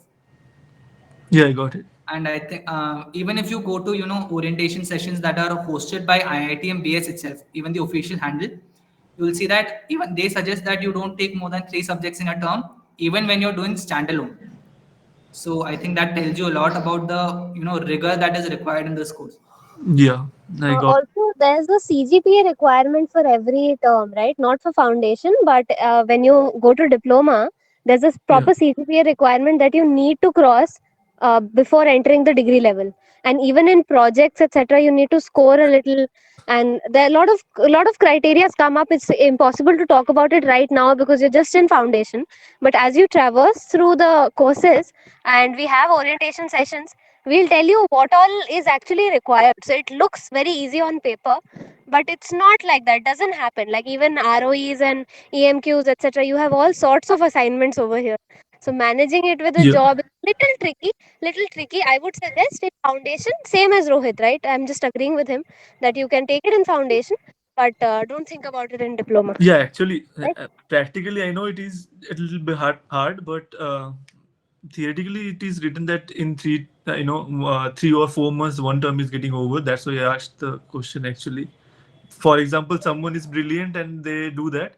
S9: Yeah, I got it.
S2: And I think even if you go to orientation sessions that are hosted by IIT and BS itself, even the official handle, you will see that even they suggest that you don't take more than 3 subjects in a term, even when you're doing standalone. So I think that tells you a lot about the rigor that is required in this course.
S9: Yeah, I got.
S1: Also, there's a CGPA requirement for every term, right? Not for foundation, but when you go to diploma, there's a
S9: Yeah.
S1: proper CGPA requirement that you need to cross before entering the degree level. And even in projects, etc., you need to score a little. And there are a lot of criteria come up. It's impossible to talk about it right now because you're just in foundation. But as you traverse through the courses, and we have orientation sessions, we'll tell you what all is actually required. So it looks very easy on paper, but it's not like that. It doesn't happen. Like even ROEs and EMQs, etc. You have all sorts of assignments over here. So managing it with a
S9: Yeah.
S1: job is little tricky, little tricky. I would suggest in foundation, same as Rohit, right? I'm just agreeing with him that you can take it in foundation, but don't think about it in diploma,
S9: Yeah, actually,
S1: right?
S9: practically, I know it is a little bit hard, but theoretically, it is written that in 3 or 4 months, one term is getting over. That's why I asked the question. Actually, for example, someone is brilliant and they do that.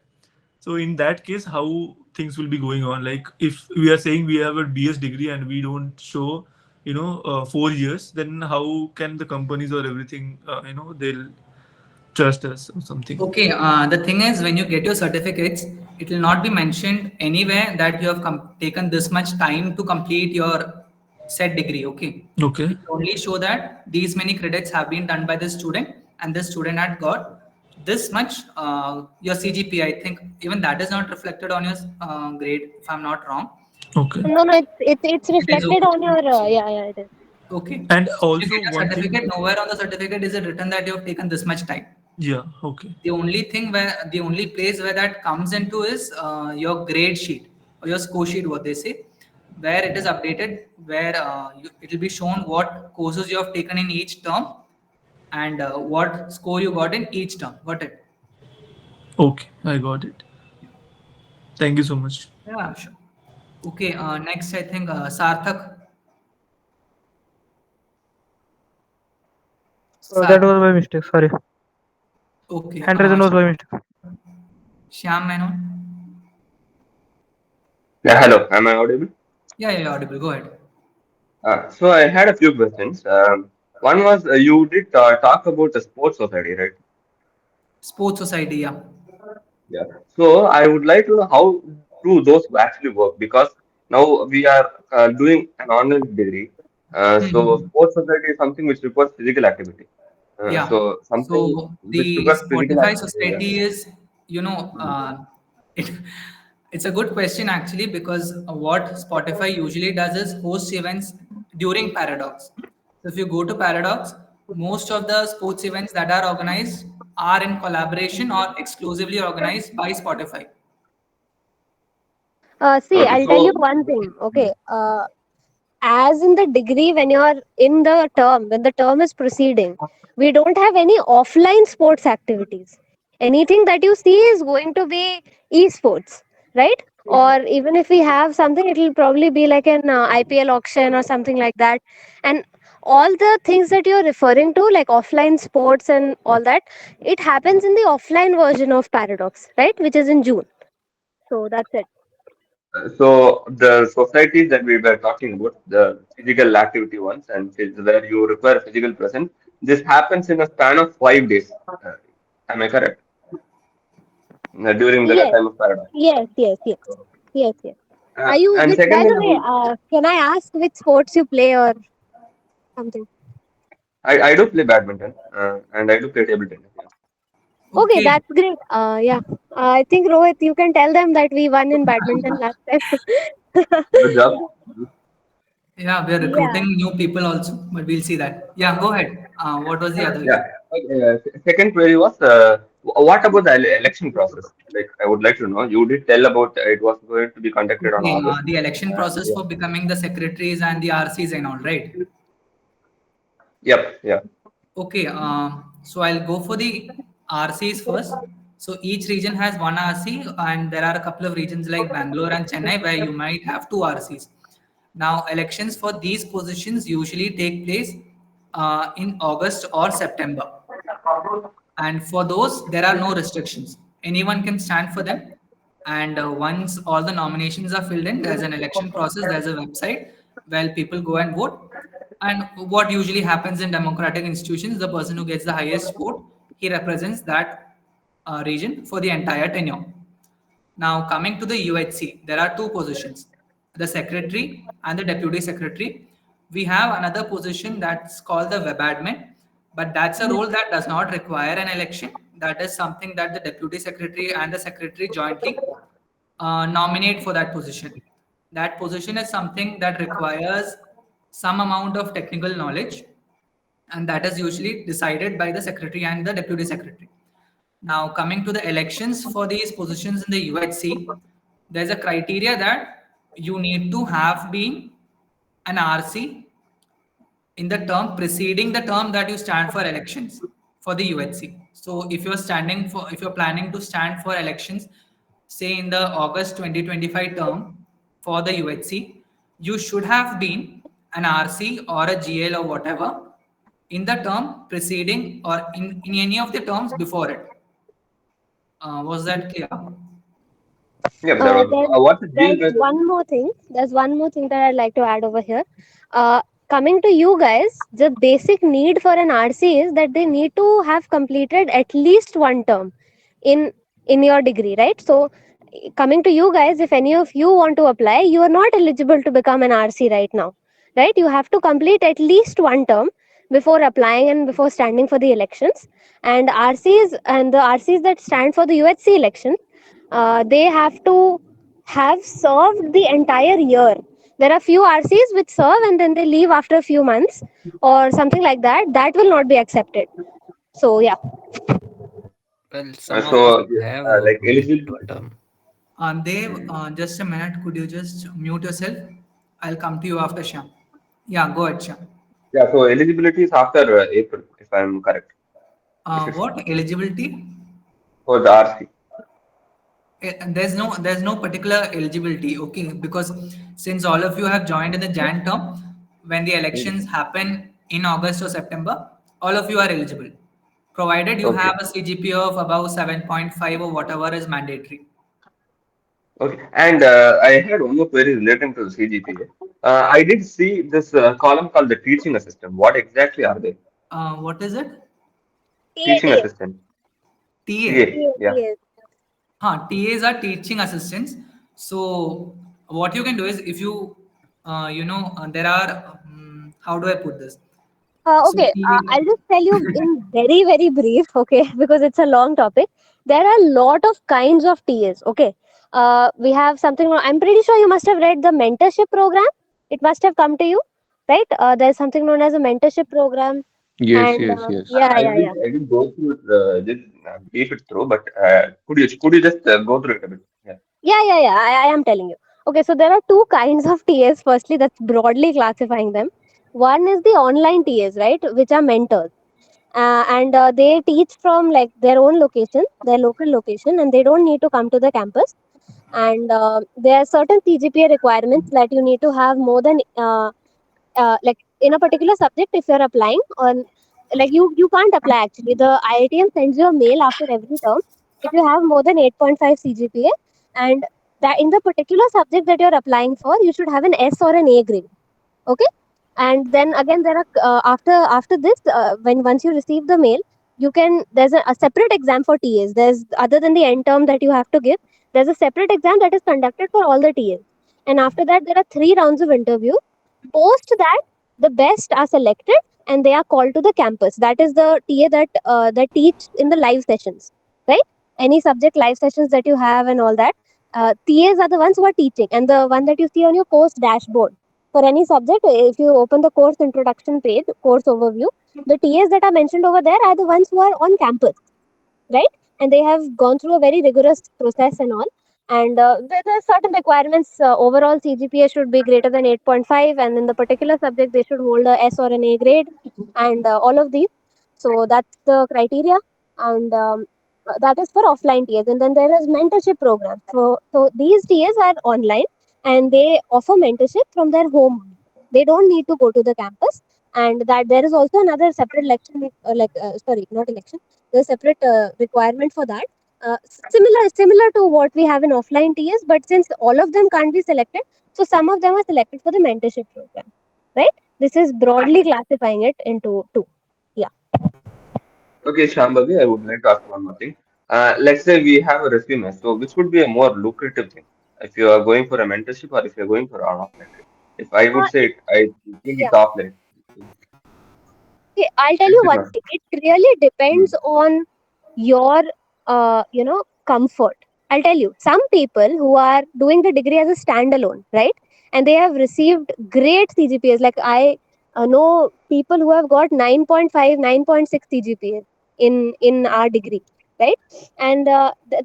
S9: So in that case, how things will be going on? Like if we are saying we have a BS degree and we don't show, 4 years, then how can the companies or everything, they'll trust us or something?
S2: Okay, the thing is, when you get your certificates, it will not be mentioned anywhere that you have taken this much time to complete your said degree. Okay,
S9: Okay.
S2: it will only show that these many credits have been done by the student, and the student had got this much. Your CGPA, I think, even that is not reflected on your grade, if I'm not wrong.
S9: Okay.
S1: No, no, it's
S2: It is
S1: reflected
S2: okay.
S1: on your yeah, yeah, it is.
S2: Okay.
S9: And
S2: So when you
S9: also
S2: get your
S9: one thing.
S2: certificate, nowhere on the certificate is it written that you have taken this much time.
S9: Yeah. Okay.
S2: The only place where that comes into is your grade sheet or your score sheet, what they say, where it is updated, where it will be shown what courses you have taken in each term and what score you got in each term. Got it?
S9: Okay. I got it. Thank you so much.
S2: Yeah, sure. Okay, next I think Sarthak.
S8: That
S2: Sarthak.
S8: was my mistake. Sorry.
S2: Okay,
S8: Hand raising was my mistake.
S2: Shyam Menon.
S10: Yeah, hello. Am I audible?
S2: Yeah, yeah, audible. Go ahead.
S10: So I had a few questions. One was you did talk about the sports society, right?
S2: Sports Society, yeah.
S10: Yeah. So I would like to know how do those actually work because now we are doing an online degree. So
S2: Hmm.
S10: sports society is something which requires physical activity.
S2: Yeah.
S10: So something
S2: So
S10: which
S2: the
S10: requires physical
S2: Spotify
S10: activity. Yeah.
S2: Society is,
S10: Mhm.
S2: it, it's a good question actually because what Spotify usually does is host events during Paradox. So if you go to Paradox, most of the sports events that are organized are in collaboration or exclusively organized by Spotify.
S1: See,
S10: Okay.
S1: I'll tell you
S10: So
S1: one thing. Okay, as in the degree when you're in the term, when the term is proceeding, we don't have any offline sports activities. Anything that you see is going to be esports, right? Or even if we have something, it will probably be like an IPL auction or something like that. And all the things that you're referring to, like offline sports and all that, it happens in the offline version of Paradox, right? Which is in June. So that's it.
S10: So the societies that we were talking about, the physical activity ones, and where you require physical presence, this happens in a span of 5 days. Uh, am I correct? During the
S1: Yes,
S10: time of paradox.
S1: yes, yes, yes, yes, yes. Are you,
S10: And
S1: which, by
S10: secondly,
S1: the way, can I ask which sports you play or something?
S10: I do play badminton and I do play table tennis. Yeah.
S1: Okay,
S2: Okay.
S1: that's great. Yeah. I think Rohit, you can tell them that we won in badminton last time.
S10: Good job.
S2: Yeah, we are
S1: Yeah.
S2: recruiting new people also, but we'll see that. Yeah, go ahead. What was the other
S10: Yeah.
S2: issue?
S10: Okay, second query was what about the election process? Like, I would like to know. You did tell about it was going to be conducted on
S2: Okay,
S10: August.
S2: the election process
S10: Yeah.
S2: for becoming the secretaries and the RCs and all, right?
S10: Yep. Yeah.
S2: Okay, so I'll go for the RCs first. So each region has one RC, and there are a couple of regions like Bangalore and Chennai where you might have two RCs. Now, elections for these positions usually take place in August or September. And for those, there are no restrictions. Anyone can stand for them. And once all the nominations are filled in, there's an election process, there's a website where people go and vote. And what usually happens in democratic institutions, the person who gets the highest vote, he represents that region for the entire tenure. Now, coming to the UHC, there are two positions, the secretary and the deputy secretary. We have another position that's called the web admin, but that's a role that does not require an election. That is something that the deputy secretary and the secretary jointly nominate for that position. That position is something that requires some amount of technical knowledge, and that is usually decided by the secretary and the deputy secretary. Now, coming to the elections for these positions in the UHC, there's a criteria that you need to have been an RC in the term preceding the term that you stand for elections for the UHC. So if you're planning to stand for elections, say in the August 2025 term for the UHC, you should have been an RC or a GL or whatever in the term preceding or in any of the terms before it. Was that clear?
S10: Yeah, but that was,
S1: There's
S10: what's the deal
S1: there's
S10: breaker?
S1: one more thing. There's one more thing that I'd like to add over here. Coming to you guys, the basic need for an RC is that they need to have completed at least one term in in your degree, right? So, coming to you guys, if any of you want to apply, you are not eligible to become an RC right now, right? You have to complete at least one term before applying and before standing for the elections. And RCs and the RCs that stand for the UHC election, they have to have served the entire year. There are few RCs which serve and then they leave after a few months or something like that. That will not be accepted. So yeah.
S7: Well, some of us
S10: So,
S7: have
S10: like
S7: completed
S10: eligibility.
S7: one term.
S2: Dave, just a minute. Could you just mute yourself? I'll come to you after Shyam. Yeah, go ahead, Shyam.
S10: Yeah, so eligibility is after April, if I'm correct. If it's
S2: What eligibility?
S10: for the RC.
S2: There's no particular eligibility, okay? Because since all of you have joined in the Jan term, when the
S10: Mhm.
S2: elections happen in August or September, all of you are eligible, provided you
S10: Okay.
S2: have a CGPA of above 7.5 or whatever is mandatory.
S10: Okay. And I had one more query relating to the CGPA. I did see this column called the teaching assistant. What exactly are they?
S2: What is it?
S10: Teaching
S1: TATA.
S10: assistant.
S2: TA.
S10: TA. Yeah.
S2: TAs are teaching assistants. So what you can do is if you there are how do I put this? So
S1: Okay,
S2: TA,
S1: I'll just tell you in very, very brief, okay, because it's a long topic. There are a lot of kinds of TAs, okay. We have something, I'm pretty sure you must have read the mentorship program. It must have come to you, right? There's something known as a mentorship program.
S3: Yes,
S1: And
S3: yes, yes.
S1: yeah, yeah, yeah.
S10: I did go through it, just brief it through, but could you just go through it a bit? Yeah.
S1: Yeah, yeah, yeah. I am telling you. Okay, so there are two kinds of TAs. Firstly, that's broadly classifying them. One is the online TAs, right, which are mentors, and they teach from like their own location, their local location, and they don't need to come to the campus. And there are certain CGPA requirements that you need to have more than like in a particular subject. If you're applying on, like you can't apply actually. The IITM sends you a mail after every term if you have more than 8.5 CGPA, and that in the particular subject that you're applying for, you should have an S or an A grade. Okay. And then again there are after this, when once you receive the mail, you can, there's a separate exam for TAs. There's, other than the end term that you have to give, there's a separate exam that is conducted for all the TAs. And after that there are 3 rounds of interview. Post that, the best are selected and they are called to the campus. That is the TA that teach in the live sessions, right? Any subject live sessions that you have and all that. TAs are the ones who are teaching, and the one that you see on your course dashboard for any subject. If you open the course introduction page, course overview, the TAs that are mentioned over there are the ones who are on campus, right? And they have gone through a very rigorous process and all. And there are certain requirements. Overall, CGPA should be greater than 8.5, and in the particular subject, they should hold a S or an A grade, and all of these. So that's the criteria, and that is for offline TAs. And then there is mentorship programs. So these TAs are online, and they offer mentorship from their home. They don't need to go to the campus, and that there is also another separate election, sorry, not election, the separate requirement for that. Similar to what we have in offline TS, but since all of them can't be selected, so some of them are selected for the mentorship program, right? This is broadly classifying it into two. Yeah.
S10: Okay, Shambhavi, I would like to ask one more thing. Let's say we have a resume, so which would be a more lucrative thing if you are going for a mentorship or if you're going for an offline trip? If I would say
S1: It,
S10: it, I think
S1: yeah.
S10: it's offline.
S1: Okay, I'll tell
S10: Is
S1: you
S10: it
S1: one
S10: not?
S1: thing. It really
S10: Hmm.
S1: depends on your, comfort. I'll tell you, some people who are doing the degree as a standalone, right? And they have received great CGPAs. Like I know people who have got 9.5, 9.6 CGPAs in our degree, right? And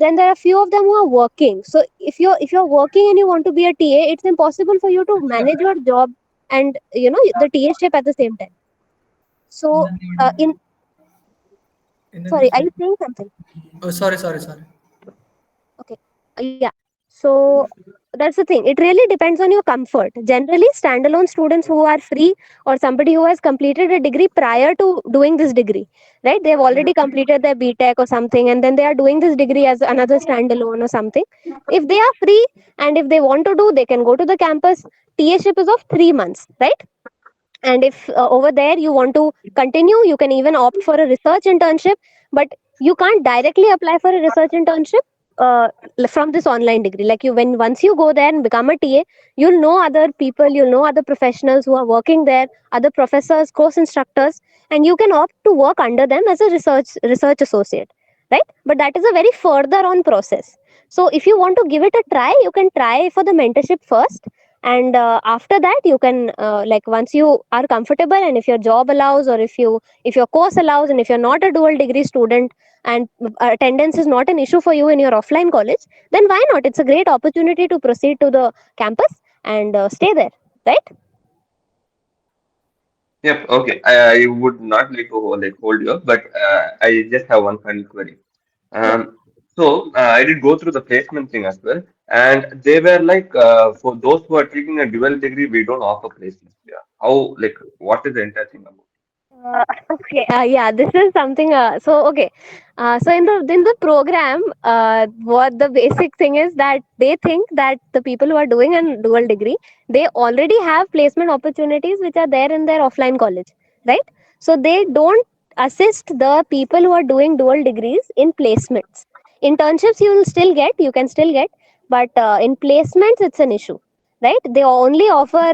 S1: then there are few of them who are working. So if you're working and you want to be a TA, it's impossible for you to manage your job and the TA ship at the same time. So in
S2: In the
S1: sorry, are
S2: newspaper.
S1: you saying something?
S2: Oh, sorry.
S1: Okay. Yeah. So that's the thing. It really depends on your comfort. Generally, standalone students who are free, or somebody who has completed a degree prior to doing this degree, right? They've already completed their BTech or something, and then they are doing this degree as another standalone or something. If they are free and if they want to do, they can go to the campus. TA ship is of 3 months, right? And if over there you want to continue, you can even opt for a research internship, but you can't directly apply for a research internship uh, from this online degree. Like, you when once you go there and become a TA, you'll know other people, you'll know other professionals who are working there, other professors, course instructors, and you can opt to work under them as a research associate, right? But that is a very further on process. So if you want to give it a try, you can try for the mentorship first, and after that you can like, once you are comfortable, and if your job allows, or if your course allows, and if you're not a dual degree student, and attendance is not an issue for you in your offline college, then why not? It's a great opportunity to proceed to the campus and stay there, right?
S10: Yep. Okay. I would not like to hold you up, but I just have one final query.
S1: Yeah.
S10: I did go through the placement thing as well, and they were like, for those who are taking a dual degree, we don't offer placements. Yeah. How, like, what is the entire thing about?
S1: Okay, yeah, this is something. Okay, so in the program, what the basic thing is that they think that the people who are doing a dual degree, they already have placement opportunities which are there in their offline college, right? So they don't assist the people who are doing dual degrees in placements. Internships you can still get, but in placements it's an issue, right? They only offer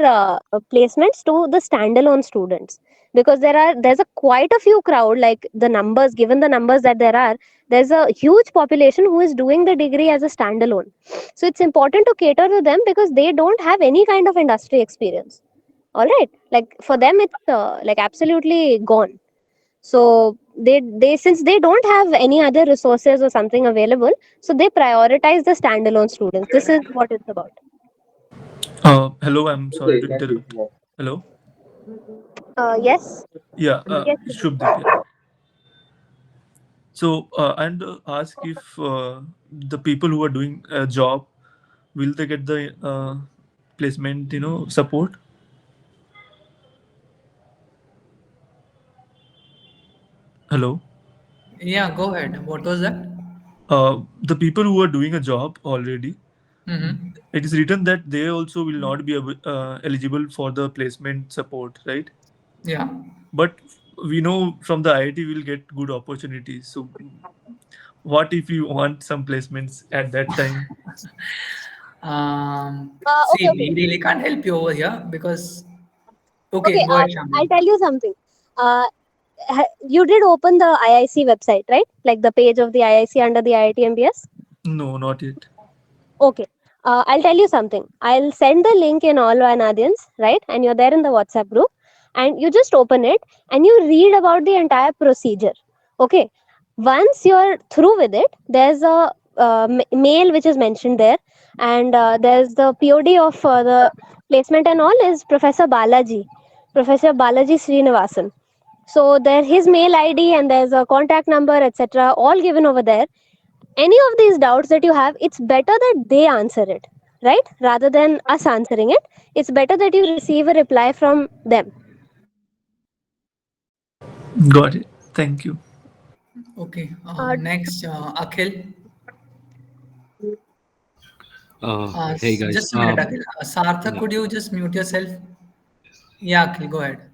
S1: placements to the standalone students, because there's a quite a few crowd, like, the numbers, given the numbers that there are, there's a huge population who is doing the degree as a standalone. So it's important to cater to them, because they don't have any kind of industry experience. All right, like, for them it's like absolutely gone. So they since they don't have any other resources or something available, so they prioritize the standalone students. This is what it's about.
S9: Hello, I'm sorry
S10: Okay,
S9: to
S10: got it.
S9: interrupt. Hello.
S1: Yes.
S9: Yeah,
S1: Yes.
S9: Shubdeep. Yeah. So, and ask if the people who are doing a job, will they get the placement, support? Hello.
S2: Yeah, go ahead. What was that?
S9: The people who are doing a job already,
S2: Mm-hmm.
S9: it is written that they also will not be eligible for the placement support, right?
S2: Yeah.
S9: But we know from the IIT we'll get good opportunities. So, what if you want some placements at that time?
S1: Okay,
S2: See,
S1: okay.
S2: we really can't help you over here because. Okay,
S1: Okay,
S2: go ahead, Shambhavi.
S1: I'll tell you something. Uh, you did open the IIC website, right? Like, the page of the IIC under the IIT MBS.
S9: No, not yet.
S1: Okay. I'll tell you something. I'll send the link in all Vanadians, right? And you're there in the WhatsApp group, and you just open it and you read about the entire procedure. Okay. Once you're through with it, there's a mail which is mentioned there, and there's the POD of the placement and all is Professor Balaji Srinivasan. So there his mail ID and there's a contact number, etc., all given over there. Any of these doubts that you have, it's better that they answer it, right, rather than us answering it. It's better that you receive a reply from them.
S9: Got it. Thank you.
S2: Okay.
S1: uh,
S2: Next, Akhil.
S11: Hey guys.
S2: Just a minute, Akhil. Sarthak,
S11: Yeah.
S2: could you just mute yourself? Yeah, Akhil, go ahead.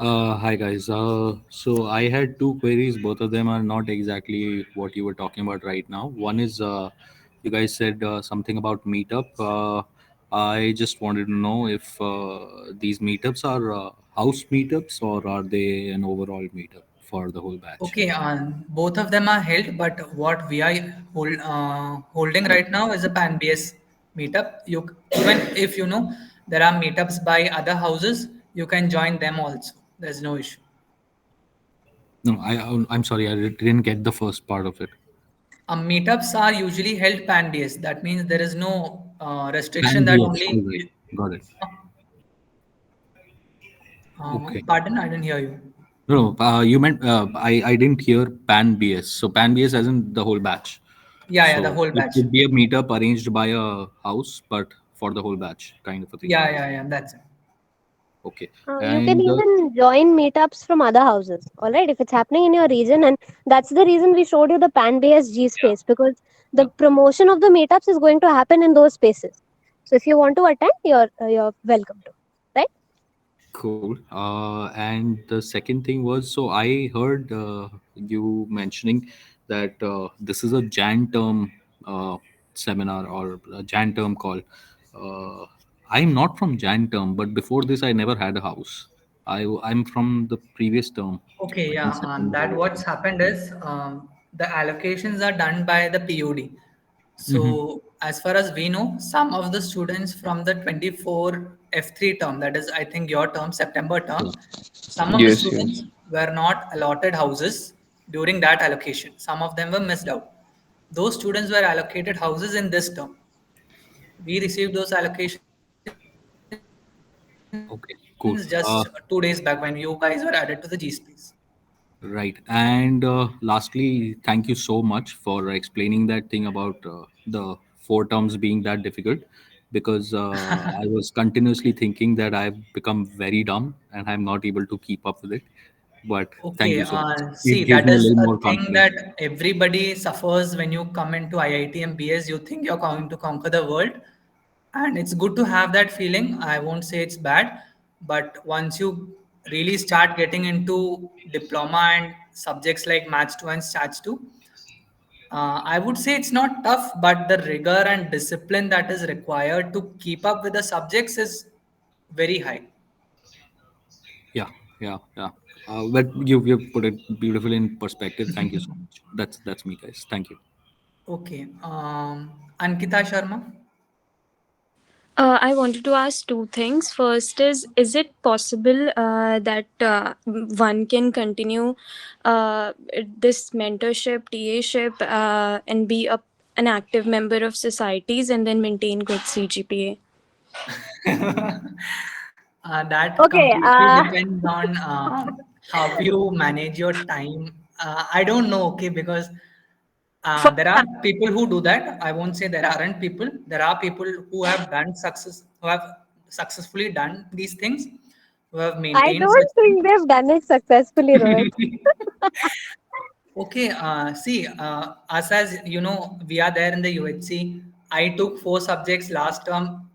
S11: Hi guys. So I had two queries. Both of them are not exactly what you were talking about right now. One is you guys said something about meetup. I just wanted to know if these meetups are house meetups or are they an overall meetup for the whole batch?
S2: Okay, both of them are held, but what we are holding right now is a pan-BS meetup. Even if there are meetups by other houses, you can join them also. There's no issue.
S11: No, I'm sorry. I didn't get the first part of it.
S2: Meetups are usually held pan-based. That means there is no restriction
S11: Pan
S2: that
S11: BS. All
S2: only.
S11: right. Got it.
S2: Uh,
S11: Okay.
S2: pardon, I didn't hear you.
S11: No, no, you meant I didn't hear Pan BS. So Pan BS as in the whole batch.
S2: Yeah, yeah, the
S11: So
S2: whole
S11: it
S2: batch.
S11: could be a meetup arranged by a house, but for the whole batch, kind of a thing.
S2: Yeah, yeah, yeah. That's it.
S11: Okay.
S1: You can
S11: And
S1: even join meetups from other houses, all right, if it's happening in your region. And that's the reason we showed you the Pan BSG
S11: yeah,
S1: space, because the
S11: yeah.
S1: promotion of the meetups is going to happen in those spaces. So if you want to attend, you're welcome to, right?
S11: Cool. And the second thing was, so I heard you mentioning that this is a Jan term seminar or a Jan term call. Uh, I'm not from Jan term, but before this, I never had a house. I'm from the previous term,
S2: Okay,
S11: in
S2: yeah.
S11: September.
S2: That what's happened is the allocations are done by the POD.
S11: Mm-hmm.
S2: So as far as we know, some of the students from the 24 F3 term, that is, I think your term, September
S11: Yeah.
S2: term, some of the
S3: Yes, yes.
S2: students were not allotted houses during that allocation. Some of them were missed out. Those students were allocated houses in this term. We received those allocations just 2 days back when you guys were
S11: Okay.
S2: added to the
S11: Cool.
S2: G space.
S11: Right. And lastly, thank you so much for explaining that thing about the four terms being that difficult, because I was continuously thinking that I've become very dumb and I'm not able to keep up with it. But thank
S2: Okay,
S11: you so much.
S2: see,
S11: It gives
S2: that
S11: me a
S2: is
S11: little
S2: a
S11: more
S2: thing
S11: confidence.
S2: that everybody suffers when you come into IIT and BS. You think you're going to conquer the world, and it's good to have that feeling. I won't say it's bad, but once you really start getting into diploma and subjects like Maths 2 and Stats 2, I would say it's not tough, but the rigor and discipline that is required to keep up with the subjects is very high.
S11: Yeah, yeah, yeah. But you've put it beautifully in perspective. Thank you so much. That's me, guys. Thank you.
S2: Okay, Ankita Sharma.
S12: I wanted to ask two things. First is it possible that one can continue this mentorship, TA-ship, and be an active member of societies and then maintain good CGPA?
S2: That
S1: Okay.
S2: completely depends on how you manage your time. I don't know, okay, because
S12: For
S2: there are people who do that. I won't say there aren't people. There are people who have successfully done these things, who have
S1: I
S2: maintained such
S1: don't think
S2: things.
S1: they've done it successfully, Rohit.
S2: Okay, see, us as you know, we are there in the UHC. I took 4 subjects last term,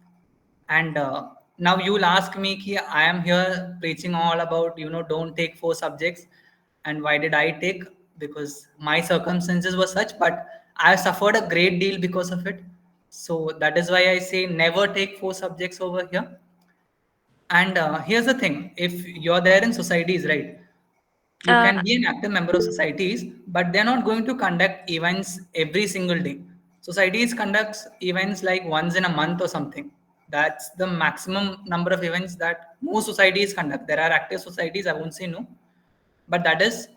S2: and now you'll ask me, ki, I am here preaching all about, don't take 4 subjects. And why did I take? Because my circumstances were such, but I suffered a great deal because of it. So that is why I say never take 4 subjects over here. And here's the thing, if you're there in societies, right, you
S12: uh,
S2: can be an active member of societies, but they're not going to conduct events every single day. Societies conducts events like once in a month or something. That's the maximum number of events that most societies conduct. There are active societies, I won't say no, but that is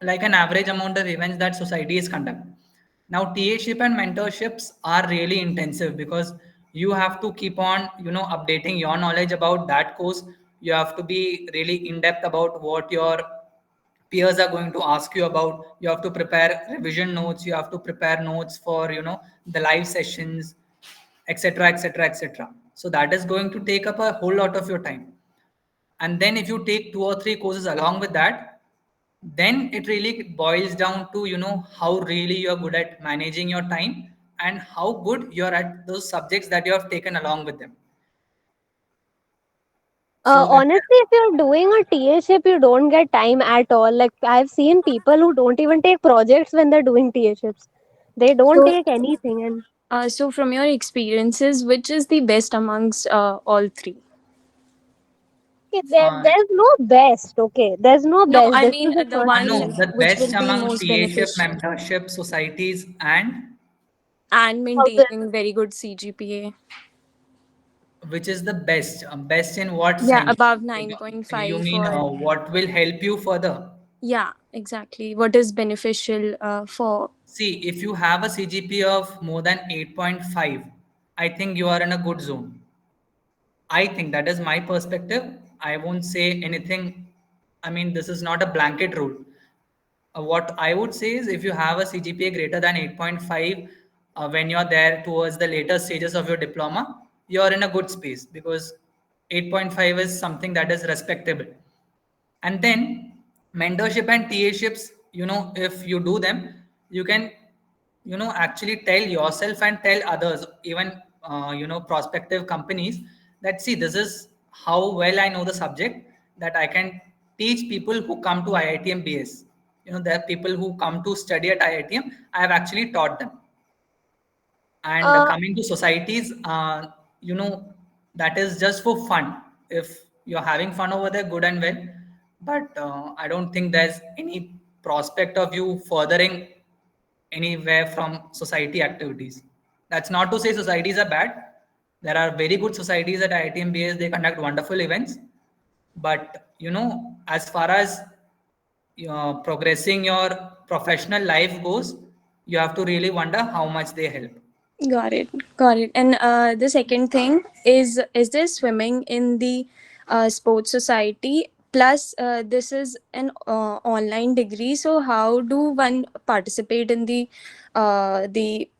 S2: like an average amount of events that societies conduct. Now, TA-ship and mentorships are really intensive because you have to keep on, updating your knowledge about that course. You have to be really in depth about what your peers are going to ask you about. You have to prepare revision notes. You have to prepare notes for, the live sessions, etc., etc., etc. So that is going to take up a whole lot of your time. And then if you take 2 or 3 courses along with that, then it really boils down to how really you're good at managing your time and how good you're at those subjects that you have taken along with them. So if
S1: Honestly, if you're doing a TA-ship, you don't get time at all. Like, I've seen people who don't even take projects when they're doing TA-ships. They don't
S12: so,
S1: take anything. And
S12: so from your experiences, which is the best amongst all three?
S1: okay,
S2: uh,
S1: there's no best. Okay, there's no
S12: No,
S1: best.
S12: I
S1: This
S12: mean
S1: is the
S12: the
S1: first
S12: one
S1: thing.
S2: no, the
S12: which
S2: best
S12: will be
S2: among
S12: most
S2: TA-ship,
S12: beneficial
S2: mentorship societies, and
S12: and
S1: How the
S12: maintaining very good CGPA.
S2: which is the best? Best in what
S12: Yeah,
S2: sense?
S12: above
S2: You
S12: 9.5
S2: mean
S12: for
S2: what will help you further?
S12: yeah. exactly what is beneficial for.
S2: See, if you have a CGP of more than 8.5, I think you are in a good zone. I think that is my perspective. I won't say anything. I mean, this is not a blanket rule. What I would say is if you have a CGPA greater than 8.5 when you're there towards the later stages of your diploma, you're in a good space because 8.5 is something that is respectable. And then mentorship and TAships, if you do them, you can, actually tell yourself and tell others, even, prospective companies that see, this is how well I know the subject that I can teach people who come to IITM BS. There are people who come to study at IITM. I have actually taught them. And
S1: Uh,
S2: coming to societies, that is just for fun. If you're having fun over there, good and well. But I don't think there's any prospect of you furthering anywhere from society activities. That's not to say societies are bad. There are very good societies at IITMBS. They conduct wonderful events. But as far as progressing your professional life goes, you have to really wonder how much they help.
S12: Got it, got it. And the second thing is there swimming in the sports society? Plus, this is an online degree. So, how do one participate in the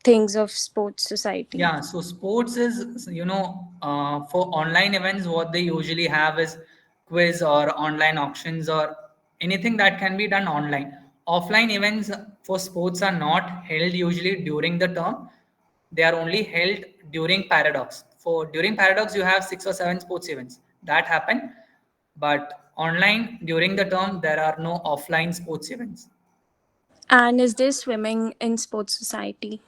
S12: things of sports society?
S2: Yeah, so sports is, for online events, what they usually have is quiz or online auctions or anything that can be done online. Offline events for sports are not held usually during the term. They are only held during Paradox. For during Paradox, you have 6 or 7 sports events that happen, but online during the term, there are no offline sports events.
S12: And is there swimming in sports society?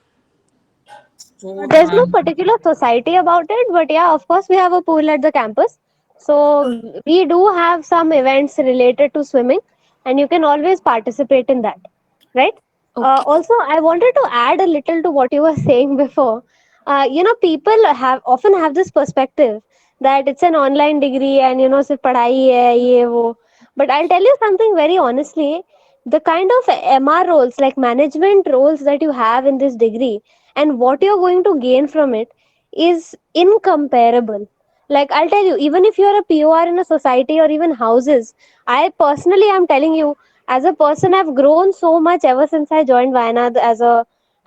S2: So,
S1: there's no particular society about it, but yeah, of course, we have a pool at the campus. So we do have some events related to swimming, and you can always participate in that, right?
S12: Okay.
S1: Also, I wanted to add a little to what you were saying before. People have often have this perspective that it's an online degree and सिर्फ पढ़ाई है ये वो. But I'll tell you something very honestly. The kind of MR roles, like management roles that you have in this degree, and what you're going to gain from it is incomparable. Like I'll tell you, even if you're a POR in a society or even houses, I personally am telling you, as a person, I've grown so much ever since I joined Wayanad as a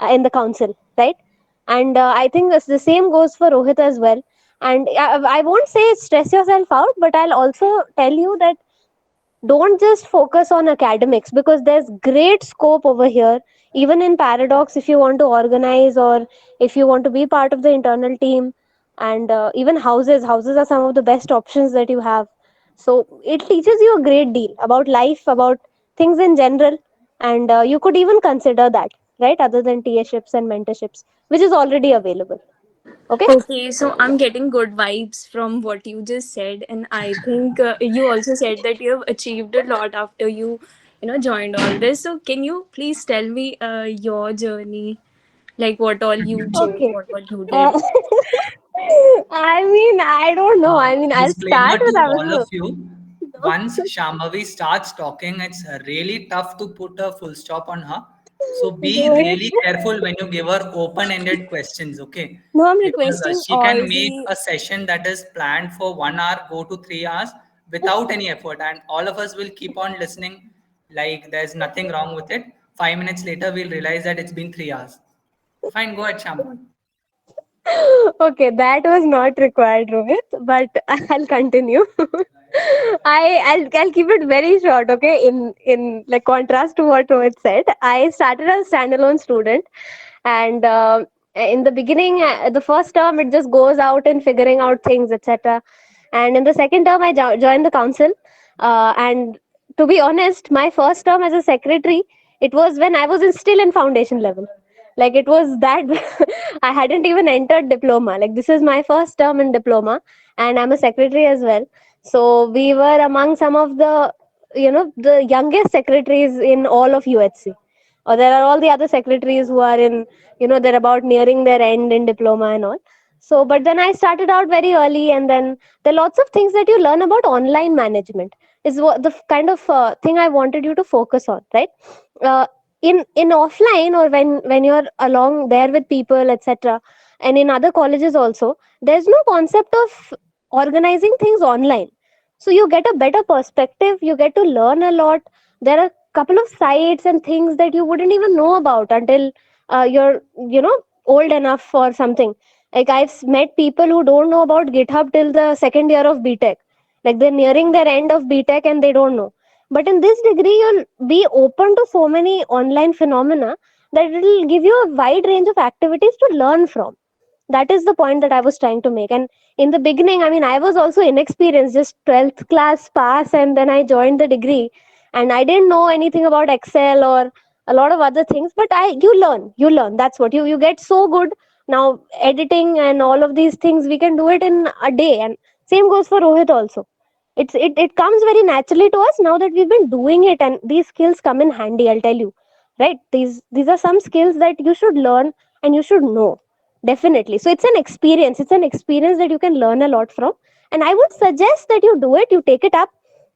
S1: in the council, right? And I think the same goes for Rohit as well. And I won't say stress yourself out, but I'll also tell you that don't just focus on academics, because there's great scope over here, even in Paradox, if you want to organize or if you want to be part of the internal team. And even houses are some of the best options that you have. So it teaches you a great deal about life, about things in general. And you could even consider that, right, other than TA ships and mentorships, which is already available. Okay.
S12: Okay, so I'm getting good vibes from what you just said, and I think you also said that you have achieved a lot after you joined all this. So can you please tell me your journey, like what all you chose,
S1: Okay.
S12: what you did?
S1: uh, I mean, I don't know. I mean, I'll
S2: Disclaimer
S1: start with
S2: to all of
S1: Amazon.
S2: you. Once Shambhavi starts talking, it's really tough to put a full stop on her. So be
S1: Rohit.
S2: really careful when you give her open-ended questions, okay?
S12: No, I'm
S2: Because
S12: requesting
S2: she
S12: all
S2: can make
S12: the.
S2: a session that is planned for 1 hour go to 3 hours without any effort, and all of us will keep on listening like there's nothing wrong with it. 5 minutes later, we'll realize that it's been 3 hours. Fine, go ahead, Shambhavi.
S1: Okay, that was not required, Rohit, but I'll continue. I'll keep it very short, okay? In like contrast to what Rohit said, I started as a standalone student, and in the beginning, the first term, it just goes out and figuring out things, etc. And in the second term, I joined the council, and to be honest, my first term as a secretary, it was when I was still in foundation level. Like it was that I hadn't even entered diploma. Like this is my first term in diploma, and I'm a secretary as well. So we were among some of the youngest secretaries in all of UHC. Or there are all the other secretaries who are in, they're about nearing their end in diploma and all. So, but then I started out very early, and then there are lots of things that you learn about online management. is what the kind of thing I wanted you to focus on, right? uh, in offline, or when you're along there with people, etc., and in other colleges also, there's no concept of organizing things online. So you get a better perspective, you get to learn a lot. There are a couple of sites and things that you wouldn't even know about until you're, old enough or something. Like, I've met people who don't know about GitHub till the second year of BTech. Like, they're nearing their end of BTech and they don't know. But in this degree, you'll be open to so many online phenomena that it'll give you a wide range of activities to learn from. That is the point that I was trying to make. And in the beginning, I mean, I was also inexperienced, just 12th class pass, and then I joined the degree, and I didn't know anything about Excel or a lot of other things. But you learn. That's what you get so good now. Editing and all of these things, we can do it in a day, and same goes for Rohit also. It comes very naturally to us now that we've been doing it, and these skills come in handy, I'll tell you. Right, these are some skills that you should learn and you should know. Definitely. So it's an experience that you can learn a lot from. And I would suggest that you do it, you take it up.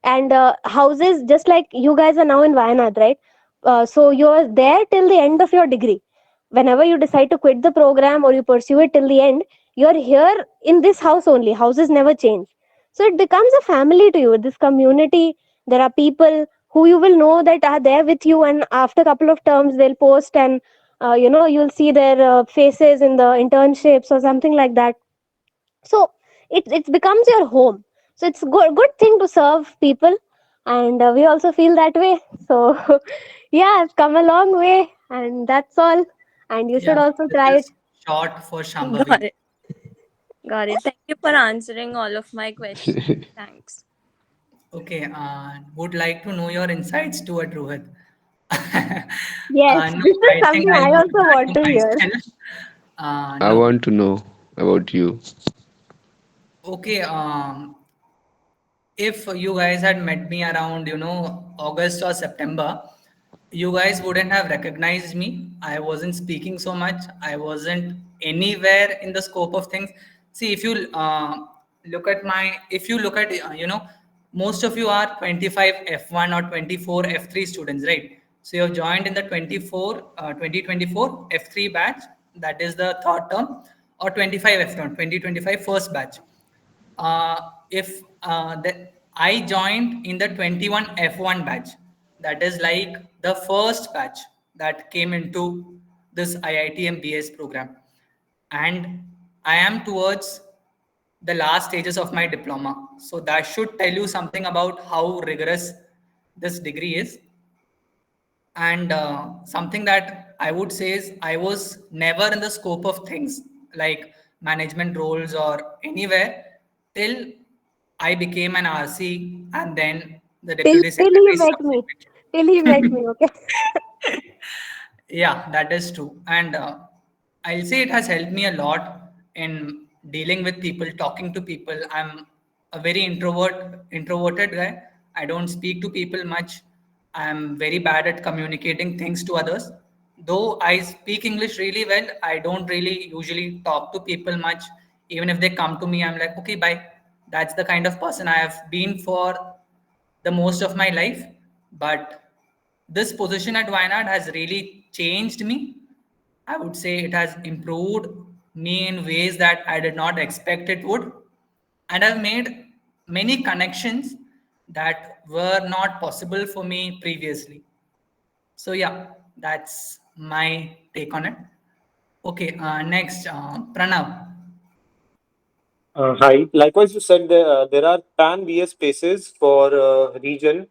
S1: And houses, just like you guys are now in Wayanad, right? So you're there till the end of your degree. Whenever you decide to quit the program or you pursue it till the end, you're here in this house only. Houses never change. So it becomes a family to you, this community. There are people who you will know that are there with you, and after a couple of terms, they'll post, and you'll see their faces in the internships or something like that. So it becomes your home. So it's a good thing to serve people, and we also feel that way. So yeah, I've come a long way, and that's all. And you should
S2: Yeah,
S1: also
S2: this
S1: try it.
S2: is short for
S12: Got
S2: Shambhavi.
S12: it. Got it. Thank you for answering all of my questions. Thanks.
S2: Okay, would like to know your insights toward Rohit.
S1: Yes,
S2: No,
S1: this is
S2: I think
S1: something
S2: I'll
S1: I
S2: keep
S1: also
S2: that
S1: want
S2: to
S1: to hear.
S2: myself.
S3: I
S2: No.
S3: want to know about you.
S2: Okay, if you guys had met me around, August or September, you guys wouldn't have recognized me. I wasn't speaking so much. I wasn't anywhere in the scope of things. See, if you if you look at, most of you are 25 F1 or 24 F3 students, right? So you've joined in the 2024 F3 batch, that is the third term, or 25 F1, 2025 first batch. If I joined in the 21 F1 batch, that is like the first batch that came into this IIT BS program, and I am towards the last stages of my diploma. So that should tell you something about how rigorous this degree is. And something that I would say is I was never in the scope of things like management roles or anywhere till I became an RC and then the
S1: till
S2: deputy
S1: till he
S2: secretary
S1: met me. Till he met
S2: subsequently.
S1: me. Okay.
S2: Yeah, that is true. And I'll say it has helped me a lot in dealing with people, talking to people. I'm a very introverted guy. I don't speak to people much. I'm very bad at communicating things to others. Though I speak English really well, I don't really usually talk to people much. Even if they come to me, I'm like, okay, bye. That's the kind of person I have been for the most of my life. But this position at Wayanad has really changed me. I would say it has improved me in ways that I did not expect it would. And I've made many connections that were not possible for me previously. So, yeah, that's my take on it. Okay, next, Pranav.
S13: Hi. Likewise, you said there are pan VS spaces for region,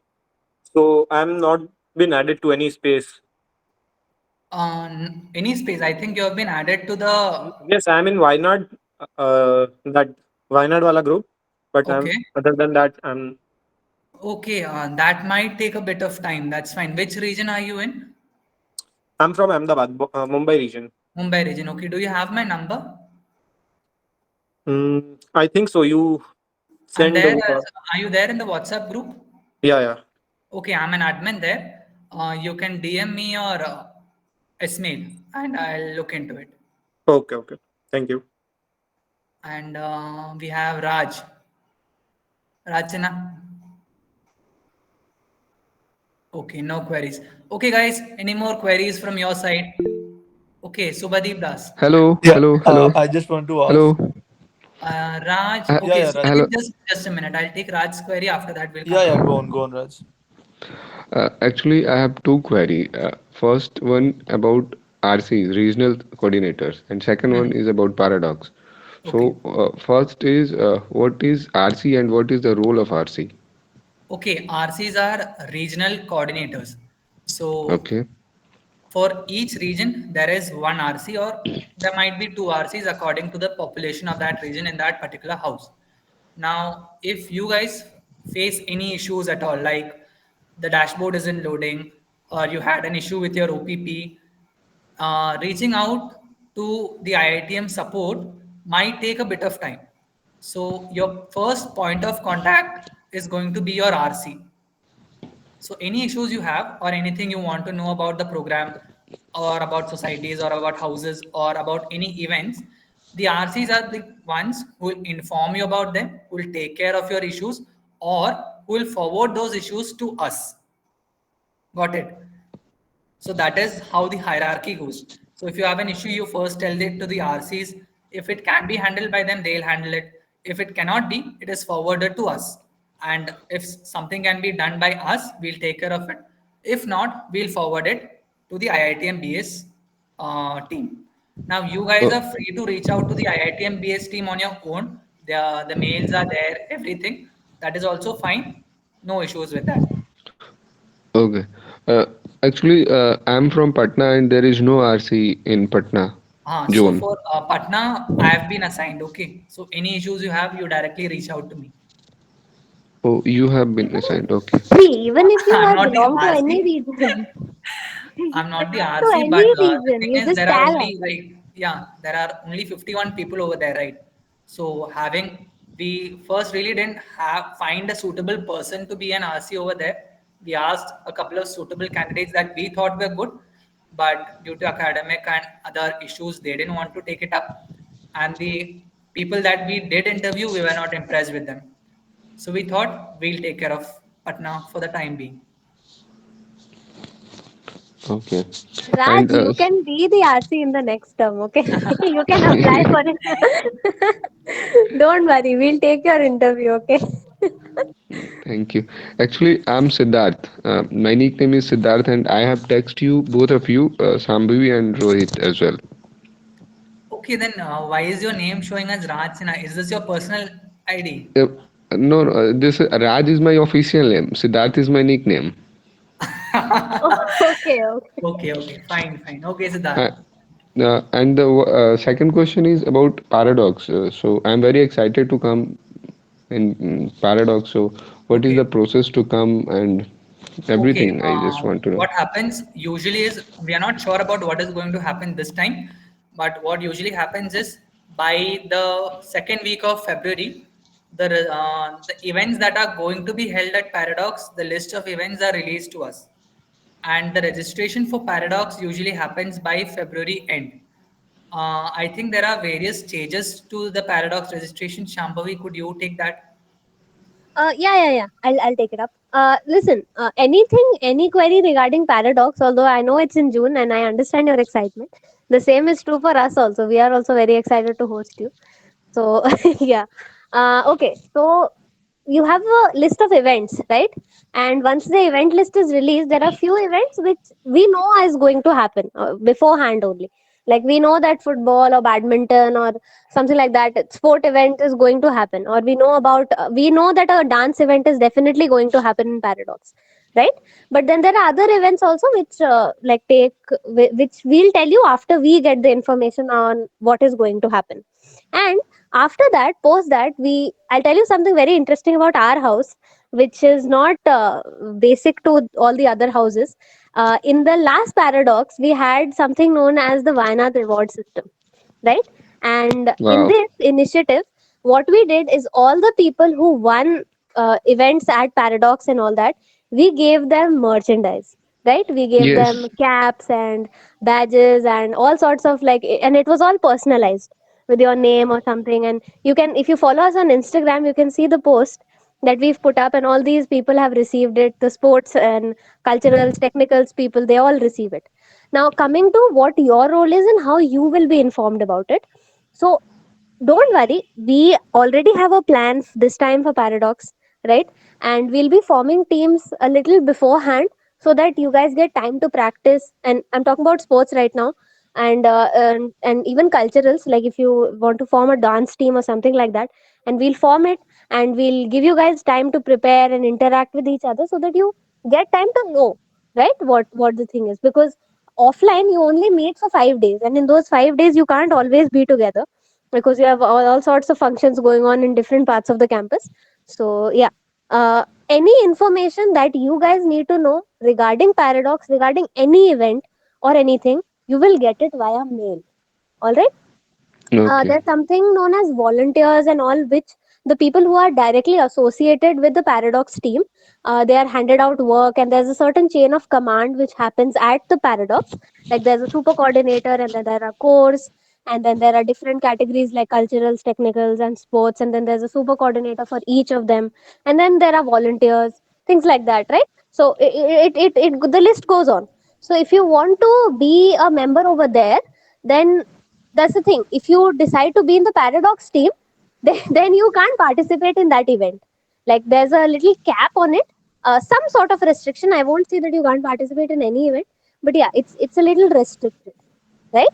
S13: so I'm not been added to any space.
S2: Any space, I think you have been added to the.
S13: Yes, I'm in Wayanad, that Wayanad wala group, but I'm
S2: Okay.
S13: other than that,
S2: Okay, that might take a bit of time. That's fine. Which region are you in?
S13: I'm from Ahmedabad, Mumbai region.
S2: Mumbai region. Okay. Do you have my number?
S13: I think so. You
S2: I'm
S13: send
S2: there
S13: over.
S2: as. Are you there in the WhatsApp group?
S13: Yeah, yeah.
S2: Okay, I'm an admin there. You can DM me or mail, and I'll look into it.
S13: Okay, okay. Thank you.
S2: And we have Raj. Rachana. Okay, no queries. Okay, guys, any more queries from your side? Okay, Subhadeep Das.
S3: Hello,
S9: Yeah,
S3: hello, hello,
S9: I just want to ask.
S3: hello.
S2: Raj,
S3: Uh,
S9: Yeah,
S2: okay,
S9: yeah, Raj.
S2: Subhadeep,
S3: hello.
S2: just a minute. I'll take Raj's query. After that, we'll
S9: Yeah,
S2: come
S9: yeah,
S2: to you.
S9: go on, Raj.
S3: Actually, I have two query. First one about RCs, regional coordinators, and second one
S2: Hmm.
S3: is about paradox.
S2: Okay.
S3: So, first is what is RC and what is the role of RC?
S2: Okay, RCs are regional coordinators. So
S3: Okay.
S2: for each region, there is one RC, or there might be two RCs according to the population of that region in that particular house. Now, if you guys face any issues at all, like the dashboard isn't loading, or you had an issue with your OPP, reaching out to the IITM support might take a bit of time. So, your first point of contact is going to be your RC. So any issues you have or anything you want to know about the program or about societies or about houses or about any events, the RCs are the ones who will inform you about them, who will take care of your issues, or who will forward those issues to us. Got it? So that is how the hierarchy goes. So if you have an issue, you first tell it to the RCs. If it can be handled by them, they'll handle it. If it cannot be, it is forwarded to us. And if something can be done by us, we'll take care of it. If not, we'll forward it to the IITM BS team. Now, you guys are
S3: Oh,
S2: free to reach out to the IITM BS team on your own. The mails are there, everything. That is also fine. No issues with that.
S3: okay. Actually, I'm from Patna and there is no RC in Patna
S2: So
S3: zone.
S2: for Patna, I have been assigned. Okay. So any issues you have, you directly reach out to me.
S3: Oh, you have been assigned. Okay.
S1: See, even if you
S2: I'm
S1: are
S2: not the
S1: belong to any
S2: RC.
S1: region,
S2: I'm not the
S1: to
S2: RC, but
S1: any
S2: the
S1: region,
S2: thing
S1: you
S2: is,
S1: just
S2: there are
S1: tell us.
S2: only like, yeah, there are only 51 people over there, right? So we first really didn't have find a suitable person to be an RC over there. We asked a couple of suitable candidates that we thought were good, but due to academic and other issues, they didn't want to take it up. And the people that we did interview, we were not impressed with them. So we thought we'll take care of Patna for the time being.
S3: Okay.
S1: Raj,
S3: And
S1: you can be the RC in the next term, okay? You can apply for it. Don't worry, we'll take your interview, okay?
S3: thank you. Actually, I'm Siddharth. My nickname is Siddharth, and I have texted you, both of you, Sambhavi and Rohit as well.
S2: Okay, then why is your name showing as Raj Sinha? Is this your personal ID?
S3: Uh, no, no, this Raj is my official name. Siddharth is my nickname.
S1: Oh, okay, okay.
S2: Okay, fine. Okay,
S3: Uh,
S2: Siddharth.
S3: and the second question is about Paradox. So I'm very excited to come in Paradox. So what is
S2: Okay,
S3: the process to come and
S2: okay.
S3: everything? I just want to know.
S2: What happens usually is we are not sure about what is going to happen this time, but what usually happens is by the second week of February, the events that are going to be held at Paradox, the list of events are released to us. And the registration for Paradox usually happens by February end. I think there are various stages to the Paradox registration. Shambhavi, could you take that?
S1: Yeah. I'll take it up. Listen, any query regarding Paradox, although I know it's in June and I understand your excitement. The same is true for us also. We are also very excited to host you. So, yeah. Okay. So, you have a list of events, right? And once the event list is released, there are few events which we know is going to happen beforehand only. Like we know that football or badminton or something like that sport event is going to happen, or we know that a dance event is definitely going to happen in Paradox, right? But then there are other events also which which we'll tell you after we get the information on what is going to happen. And after that, post that, I'll tell you something very interesting about our house, which is not basic to all the other houses. In the last Paradox, we had something known as the Wayanad reward system, right? And in
S3: Wow.
S1: this initiative, what we did is all the people who won events at Paradox and all that, we gave them merchandise, right? We gave them
S3: Yes.
S1: caps and badges and all sorts of and it was all personalized with your name or something. And you can, if you follow us on Instagram, you can see the post that we've put up, and all these people have received it. The sports and culturals, technicals people, they all receive it. Now, coming to what your role is and how you will be informed about it. So, don't worry, we already have a plan this time for Paradox, right? And we'll be forming teams a little beforehand so that you guys get time to practice. And I'm talking about sports right now, and even culturals. Like if you want to form a dance team or something like that, and we'll form it, and we'll give you guys time to prepare and interact with each other so that you get time to know, right? What the thing is, because offline you only meet for 5 days, and in those 5 days you can't always be together because you have all sorts of functions going on in different parts of the campus. So yeah, any information that you guys need to know regarding Paradox, regarding any event or anything, you will get it via mail. All right.
S3: Okay.
S1: There's something known as volunteers and all, which the people who are directly associated with the Paradox team, they are handed out work, and there's a certain chain of command which happens at the Paradox. Like there's a super coordinator, and then there are cores, and then there are different categories like culturals, technicals, and sports, and then there's a super coordinator for each of them, and then there are volunteers, things like that, right? So the list goes on. So if you want to be a member over there, then that's the thing. If you decide to be in the Paradox team, then you can't participate in that event. Like there's a little cap on it, some sort of restriction. I won't say that you can't participate in any event, but yeah, it's a little restricted, right?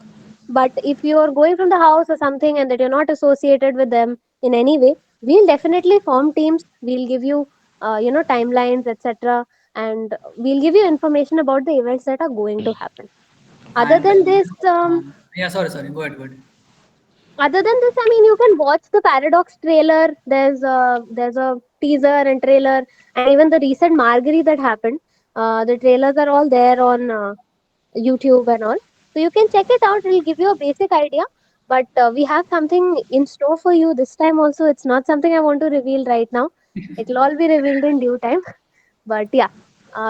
S1: But if you are going from the house or something and that you're not associated with them in any way, we'll definitely form teams. We'll give you, timelines, etc., and we'll give you information about the events that are going to happen. Other
S2: And
S1: than this,
S2: yeah, sorry, go ahead, go ahead.
S1: other than this, I mean, you can watch the Paradox trailer. There's a teaser and trailer, and even the recent Marguerite that happened. The trailers are all there on YouTube and all, so you can check it out. It'll give you a basic idea. But we have something in store for you this time also. It's not something I want to reveal right now. It'll all be revealed in due time. But yeah,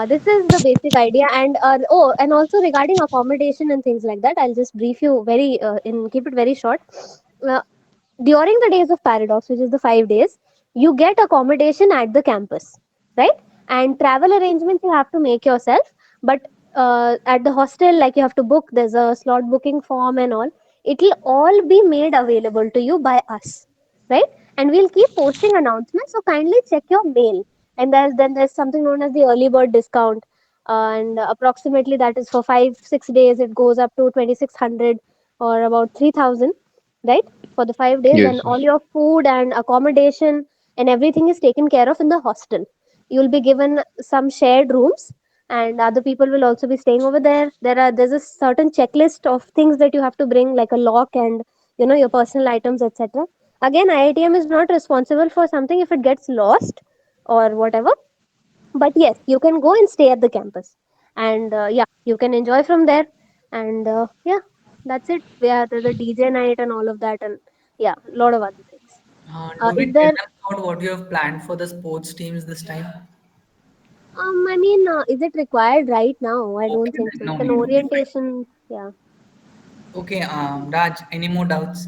S1: this is the basic idea. And and also regarding accommodation and things like that, I'll just brief you very in keep it very short. Uh, During the days of Paradox, which is the 5 days, you get accommodation at the campus, right? And travel arrangements you have to make yourself. But at the hostel, like you have to book, there's a slot booking form and all. It'll all be made available to you by us, right? And we'll keep posting announcements. So kindly check your mail. And there's something known as the early bird discount. And approximately that is for 5 6 days, it goes up to 2600 or about 3000, right? For the 5 days, and
S3: Yes,
S1: all
S3: yes.
S1: your food and accommodation and everything is taken care of in the hostel. You'll be given some shared rooms, and other people will also be staying over there. There's a certain checklist of things that you have to bring, like a lock and your personal items, etc. Again, IITM is not responsible for something if it gets lost or whatever. But yes, you can go and stay at the campus, and yeah, you can enjoy from there. And yeah, that's it. There's a DJ night and all of that, and yeah, a lot of other things.
S2: Do we
S1: Is
S2: tell
S1: there
S2: them about what you have planned for the sports teams this time?
S1: I mean, is it required right now? I don't
S2: Okay,
S1: think so.
S2: no
S1: It's an
S2: need. Okay, fine.
S1: orientation. Yeah.
S2: Okay, Raj, any more doubts?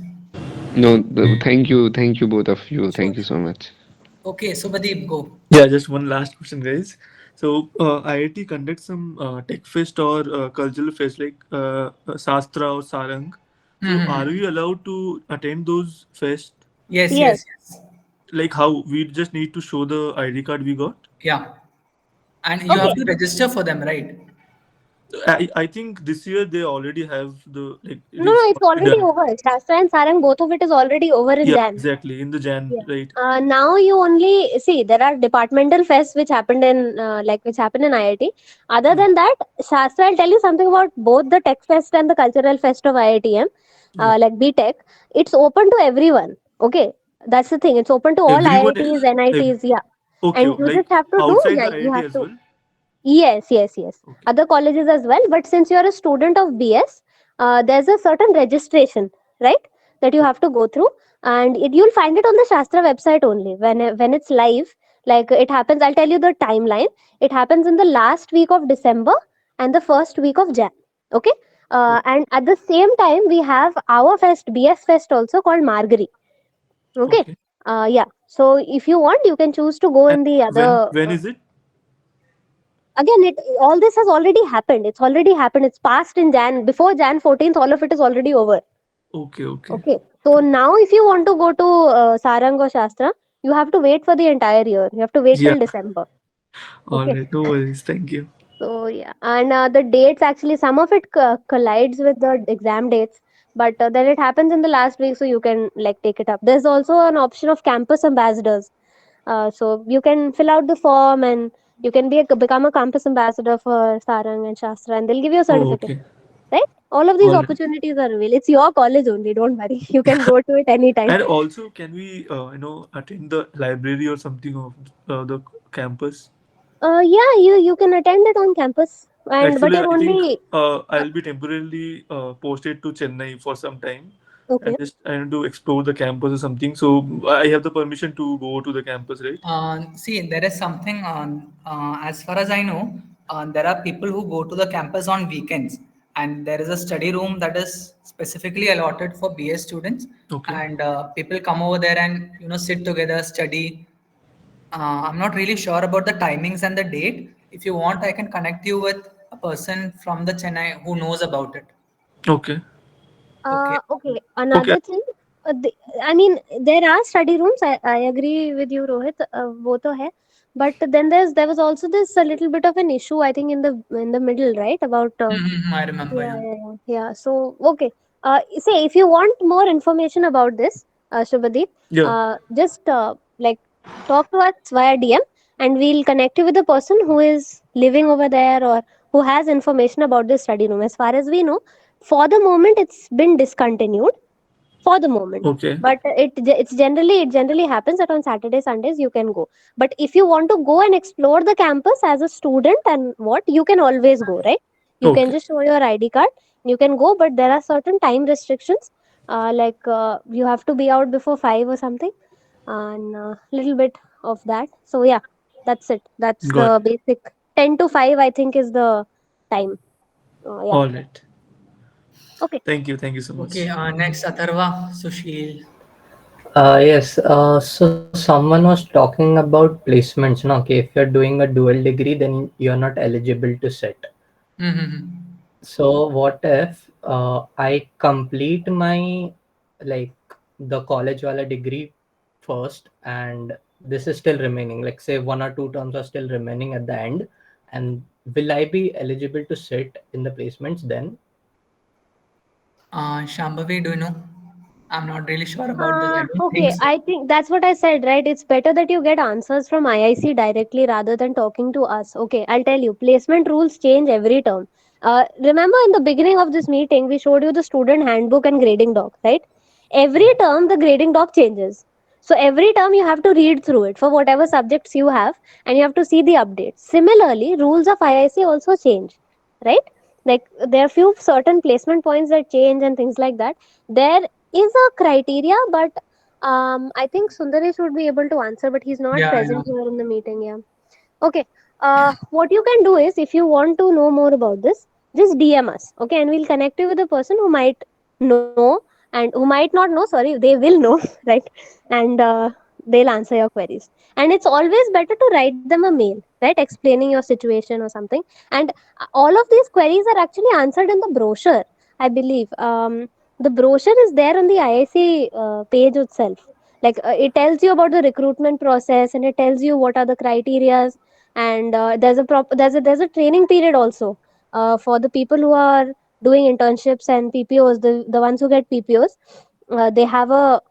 S3: No, thank you both of you.
S2: Sure,
S3: Thank you
S2: sure.
S3: so much.
S2: Okay, so Pradeep, go.
S9: Yeah, just one last question, guys. So, IIT conducts some tech fest or cultural fest like Sastra or Sarang. So, are
S2: Mm-hmm.
S9: we allowed to attend those fest?
S2: Yes,
S1: Yes.
S2: yes, yes.
S9: Like how we just need to show the ID card we got?
S2: Yeah. And you have
S1: Okay.
S2: to register for them, right?
S9: I think this year they already have the like it
S1: No, no,
S9: is
S1: it's
S9: already
S1: already
S9: done.
S1: over. Shastra and Sarang, both of it is already over in
S9: Yeah,
S1: Jan.
S9: exactly in the Jan,
S1: Yeah.
S9: right?
S1: Now you only see there are departmental fests which happened in which happened in IIT. Other
S9: Yeah,
S1: than that, Shastra, I'll tell you something about both the tech fest and the cultural fest of IITM,
S9: yeah.
S1: like BTech. It's open to everyone. Okay, that's the thing. It's open to all
S9: Everyone,
S1: IITs,
S9: ev-
S1: NITs. Yeah,
S9: okay,
S1: and you just
S9: like
S1: have to do.
S9: outside
S1: Yeah,
S9: the
S1: you
S9: IIT
S1: have
S9: as
S1: to.
S9: well.
S1: Yes, yes, yes.
S9: Okay,
S1: Other colleges as well. But since you're a student of BS, there's a certain registration, right? That you have to go through, and you'll find it on the Shastra website only when it's live. Like it happens, I'll tell you the timeline. It happens in the last week of December and the first week of Jan. Okay,
S9: okay,
S1: and at the same time we have our fest, BS fest also called Margari. Okay.
S9: okay.
S1: Yeah. So if you want, you can choose to go
S9: And
S1: in the other.
S9: when is it?
S1: Again, it all this has already happened. It's already happened. It's passed in Jan. Before Jan 14th, all of it is already over.
S9: Okay, okay.
S1: Okay. So now, if you want to go to Sarang or Shastra, you have to wait for the entire year. You have to wait
S9: Yeah.
S1: till December.
S9: All
S1: Okay.
S9: right. No worries. Thank you.
S1: So yeah, and the dates actually some of it collides with the exam dates, but then it happens in the last week, so you can like take it up. There's also an option of campus ambassadors, so you can fill out the form and you can become a campus ambassador for Sarang and Shastra, and they'll give you a
S9: Oh,
S1: certificate.
S9: okay.
S1: Right? All of these
S9: All right.
S1: opportunities are available. It's your college only. Don't worry. You can go to it anytime.
S9: And also, can we, attend the library or something of the campus?
S1: Yeah, you can attend it on campus, and but
S9: Actually,
S1: you're
S9: I think
S1: only
S9: I'll be temporarily posted to Chennai for some time, and
S1: okay.
S9: just I want to explore the campus or something. So I have the permission to go to the campus, right?
S2: See, there is something on, as far as I know, there are people who go to the campus on weekends, and there is a study room that is specifically allotted for BA students,
S9: Okay.
S2: and people come over there and sit together, study. I'm not really sure about the timings and the date. If you want, I can connect you with a person from the Chennai who knows about it.
S9: Okay.
S2: Okay.
S1: Okay.
S9: Okay.
S1: Another thing, I mean, there are study rooms. I agree with you, Rohit. वो तो है. But then there was also this a little bit of an issue, I think, in the middle, right? About
S2: I remember.
S1: yeah,
S2: Yeah.
S1: yeah, yeah, yeah. So okay. Say if you want more information about this, Shubhadeep,
S9: Yeah.
S1: just like talk to us via DM, and we'll connect you with the person who is living over there or who has information about this study room. As far as we know, for the moment, it's been discontinued for the moment,
S9: Okay.
S1: but it generally happens that on Saturday Sundays you can go. But if you want to go and explore the campus as a student, and what, you can always go, right? You can
S9: Okay.
S1: just show your ID card, you can go, but there are certain time restrictions, like you have to be out before 5 or something, and little bit of that. So yeah, that's it. That's
S9: Got
S1: the
S9: it.
S1: basic. 10 to 5 I think is the time. Yeah.
S9: All right.
S1: Okay.
S9: Thank you. Thank you so
S2: Okay.
S9: much.
S2: Next, Atharva, Sushil.
S7: Yes, so someone was talking about placements. No, okay, if you're doing a dual degree, then you're not eligible to sit.
S2: Mm-hmm.
S7: So what if I complete my like the college wala degree first, and this is still remaining, like say 1 or 2 terms are still remaining at the end, and will I be eligible to sit in the placements then?
S2: Shambhavi, do you know? I'm not really sure about this. I don't think
S1: Okay,
S2: so.
S1: I think that's what I said, right? It's better that you get answers from IIC directly rather than talking to us. Okay, I'll tell you, placement rules change every term. Remember in the beginning of this meeting, we showed you the student handbook and grading doc, right? Every term, the grading doc changes. So every term, you have to read through it for whatever subjects you have, and you have to see the updates. Similarly, rules of IIC also change, right? Like there are few certain placement points that change and things like that. There is a criteria, but I think Sundaresh would be able to answer, but he's not
S2: Yeah, yeah.
S1: present here in the meeting. Yeah. Okay. What you can do is, if you want to know more about this, just DM us. Okay, and we'll connect you with a person who might know and who might not know. Sorry, they will know, right? And they'll answer your queries. And it's always better to write them a mail, right? Explaining your situation or something. And all of these queries are actually answered in the brochure, I believe. The brochure is there on the IIC page itself. Like it tells you about the recruitment process, and it tells you what are the criteria, and there's a training period also for the people who are doing internships and PPOs, the ones who get PPOs. They have a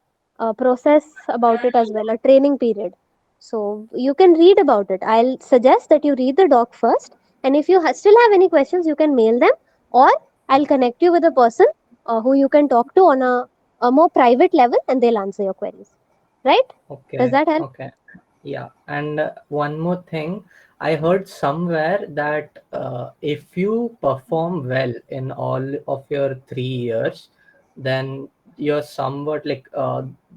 S1: process about it as well, a training period. So you can read about it. I'll suggest that you read the doc first, and if you still have any questions, you can mail them, or I'll connect you with a person who you can talk to on a more private level, and they'll answer your queries. Right? Does
S7: Okay,
S1: that help?
S7: okay. Yeah, and one more thing, I heard somewhere that if you perform well in all of your 3 years, then you're somewhat like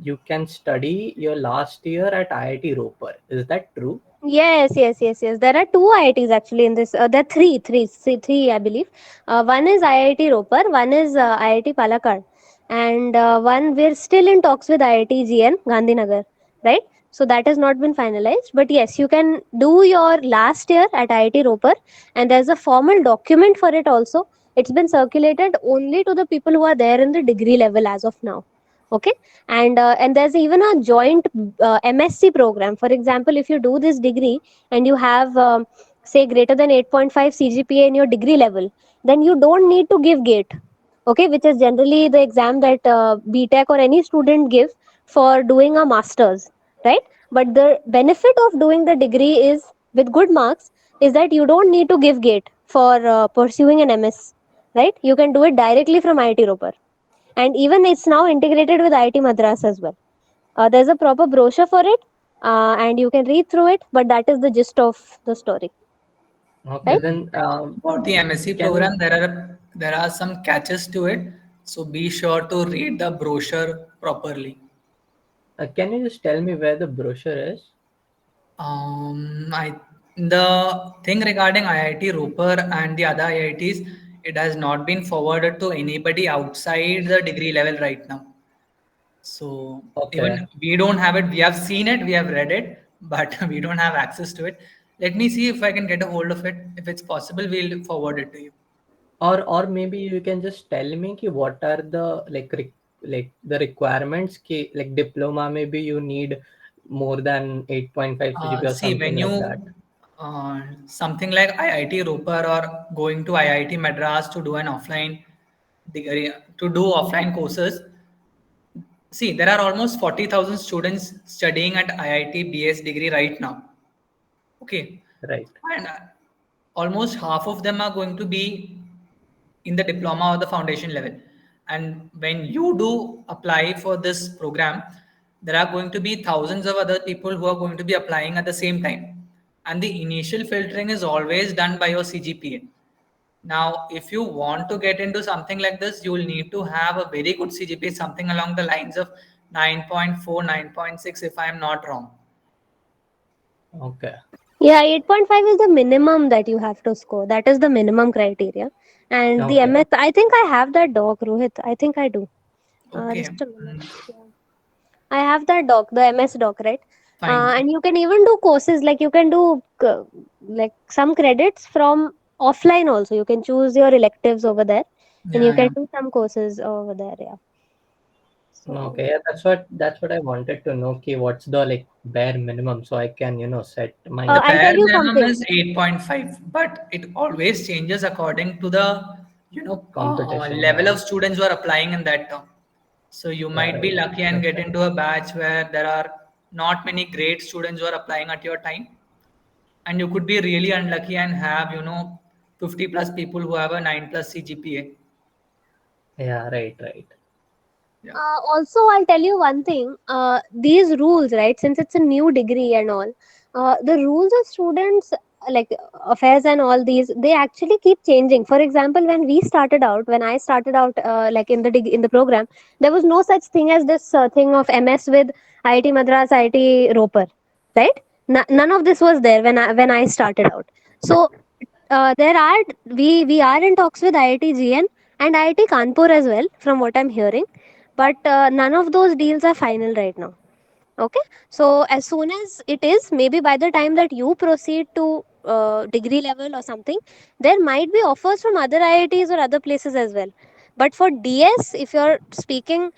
S7: you can study your last year at IIT Roper. Is that true?
S1: Yes, yes, yes, yes. There are two IITs actually in this. There are three, I believe. One is IIT Ropar, one is IIT Palakkad, and one we're still in talks with IIT GN Gandhinagar. right? So that has not been finalized, but yes, you can do your last year at IIT Roper, and there's a formal document for it also. It's been circulated only to the people who are there in the degree level as of now. Okay. And there's even a joint MSc program. For example, if you do this degree and you have say greater than 8.5 CGPA in your degree level, then you don't need to give gate, okay, which is generally the exam that BTech or any student give for doing a masters, right? But the benefit of doing the degree is with good marks is that you don't need to give gate for pursuing an MS, right? You can do it directly from IIT Roper, and even it's now integrated with IIT Madras as well. There's a proper brochure for it, and you can read through it, but that is the gist of the story,
S7: Okay,
S1: right?
S7: then
S2: About the MSc
S7: can
S2: program, there are some catches to it, so be sure to read the brochure properly.
S7: can you just tell me where the brochure is?
S2: I the thing regarding IIT Roper and the other IITs, it has not been forwarded to anybody outside the degree level right now. So
S7: Okay.
S2: even we don't have it. We have seen it, we have read it, but we don't have access to it. Let me see if I can get a hold of it. If it's possible, we'll forward it to you.
S7: Or maybe you can just tell me ki what are the like the requirements ki like diploma maybe you need more than 8.5 CGPA or
S2: See,
S7: something
S2: when
S7: like that.
S2: you something like IIT Roper or going to IIT Madras to do an offline degree, to do offline courses, see, there are almost 40,000 students studying at IIT BS degree right now. Okay.
S7: Right.
S2: And almost half of them are going to be in the diploma or the foundation level. And when you do apply for this program, there are going to be thousands of other people who are going to be applying at the same time. And the initial filtering is always done by your CGPA. Now, if you want to get into something like this, you will need to have a very good CGPA, something along the lines of 9.4, 9.6, if I am not wrong.
S7: Okay.
S1: Yeah, 8.5 is the minimum that you have to score. That is the minimum criteria. And the
S7: Okay.
S1: MS, I think I have that doc, Rohit. I think I do.
S2: Okay.
S1: Just a minute. Yeah. I have that doc, the MS doc, right?
S2: Fine, fine.
S1: And you can even do courses, like you can do like some credits from offline also. You can choose your electives over there, and you
S2: Yeah,
S1: can
S2: yeah.
S1: do some courses over there. Yeah. So
S7: Okay. Yeah, that's what I wanted to know ki what's the like bare minimum so I can set
S2: The
S7: my
S1: I'll tell
S2: bare
S1: you
S2: minimum
S1: something.
S2: is 8.5, but it always changes according to the
S7: competition.
S2: level
S7: Yeah.
S2: of students who are applying in that term. So you
S7: Yeah.
S2: might be
S7: Right.
S2: lucky and
S7: Makes
S2: get
S7: sense.
S2: into a batch where there are not many great students who are applying at your time, and you could be really unlucky and have 50 plus people who have a 9 plus CGPA.
S7: Yeah. Right. Right.
S2: Yeah,
S1: Also, I'll tell you one thing. These rules, right? Since it's a new degree and all, the rules of students, like affairs and all these, they actually keep changing. For example, when I started out, like in in the program, there was no such thing as this thing of MS with IIT Madras, IIT Roper, right? None of this was there when I started out. So there are we are in talks with IIT GN and IIT Kanpur as well, from what I'm hearing, but none of those deals are final right now. Okay, so as soon as it is, maybe by the time that you proceed to degree level or something, there might be offers from other IITs or other places as well. But for DS, if you're speaking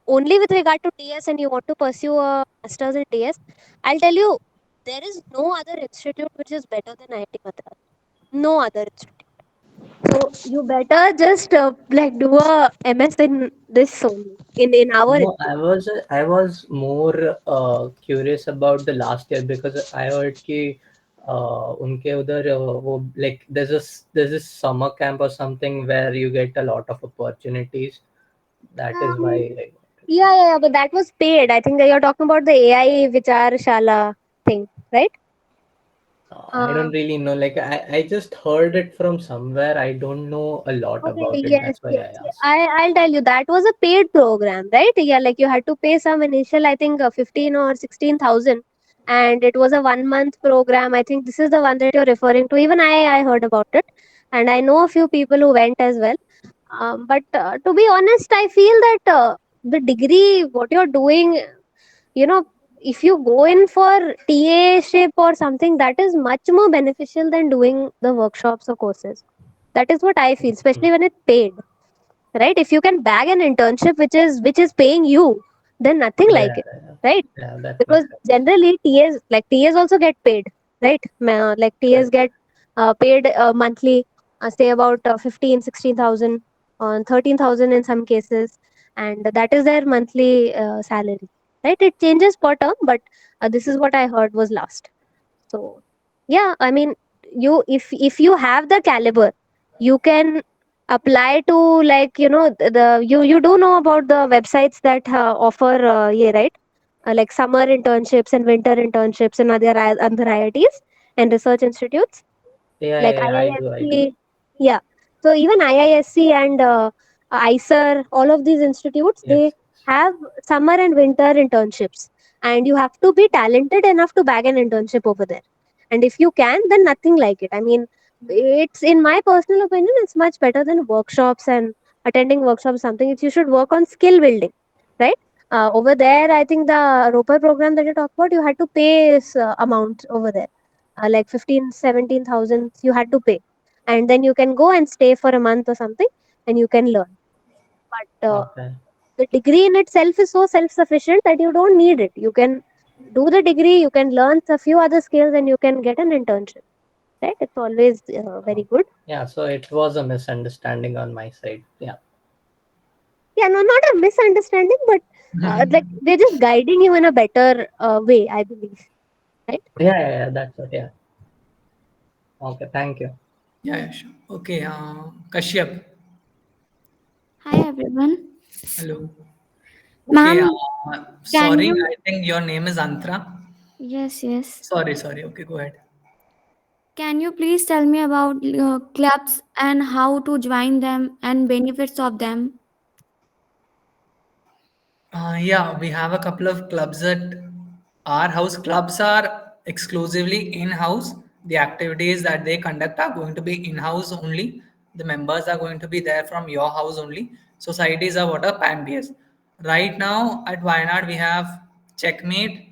S1: only with regard to DS and you want to pursue a master's in DS, I'll tell you, there is no other institute which is better than IIT Madras. No other institute. So you better just like do a MS in this only, in our
S7: No,
S1: institute.
S7: I was more curious about the last year because I heard कि उनके उधर वो like there's this summer camp or something where you get a lot of opportunities. That is why
S1: Um,
S7: I
S1: yeah, but that was paid. I think that you're talking about the AI Vichar Shala thing, right?
S7: I
S1: Uh,
S7: don't really know. Like I just heard it from somewhere. I don't know a lot
S1: okay,
S7: about it.
S1: yes,
S7: That's why
S1: yes.
S7: I asked.
S1: I'll tell you that was a paid program, right? Yeah, like you had to pay some initial, I think, 15 or 16,000, and it was a 1 month program. I think this is the one that you're referring to. Even I heard about it, and I know a few people who went as well. But to be honest, I feel that the degree, what you're doing, you know, if you go in for TA ship or something, that is much more beneficial than doing the workshops or courses. That is what I feel, especially when it's paid, right? If you can bag an internship which is paying you, then nothing like
S7: Yeah,
S1: it,
S7: yeah,
S1: right?
S7: yeah, that
S1: Because
S7: makes sense.
S1: generally TAs also get paid, right? Like TAs
S7: Right.
S1: get paid monthly, say about 15 16,000 on 13,000 in some cases, and that is their monthly salary, right? It changes per term, but this is what I heard was last. So yeah, I mean, you if you have the caliber, you can apply to, like, you do know about the websites that offer yeah, right, like summer internships and winter internships and other IITs and research institutes
S7: Yeah,
S1: like
S7: yeah, yeah, I do.
S1: IISc. Yeah. So even IISc and ICER, all of these institutes, they
S7: Yes.
S1: have summer and winter internships, and you have to be talented enough to bag an internship over there. And if you can, then nothing like it. I mean, it's, in my personal opinion, it's much better than workshops and attending workshops. Something it's, you should work on skill building, right? Over there, I think the Roper program that you talked about, you had to pay this amount over there, like 15 17,000 you had to pay, and then you can go and stay for a month or something, and you can learn. But
S7: Okay.
S1: the degree in itself is so self sufficient that you don't need it. You can do the degree, you can learn a few other skills, and you can get an internship, right? It's always very good.
S7: Yeah, so it was a misunderstanding on my side. Yeah.
S1: Yeah, no, not a misunderstanding, but like they're just guiding you in a better way, I believe, right?
S7: Yeah, yeah, yeah, that's it. Yeah. Okay, thank you.
S2: Yeah, yeah, sure. Okay, Kashyap.
S14: Hi everyone.
S2: Hello. Okay,
S14: Ma'am, can
S2: sorry,
S14: you?
S2: I think your name is Antra.
S14: Yes, yes.
S2: Sorry, sorry. Okay, go ahead.
S14: Can you please tell me about clubs and how to join them and benefits of them?
S2: Yeah, we have a couple of clubs at our house. Clubs are exclusively in-house. The activities that they conduct are going to be in-house only. The members are going to be there from your house only. Societies are what are pan-based. Right now at Wayanad, we have Checkmate,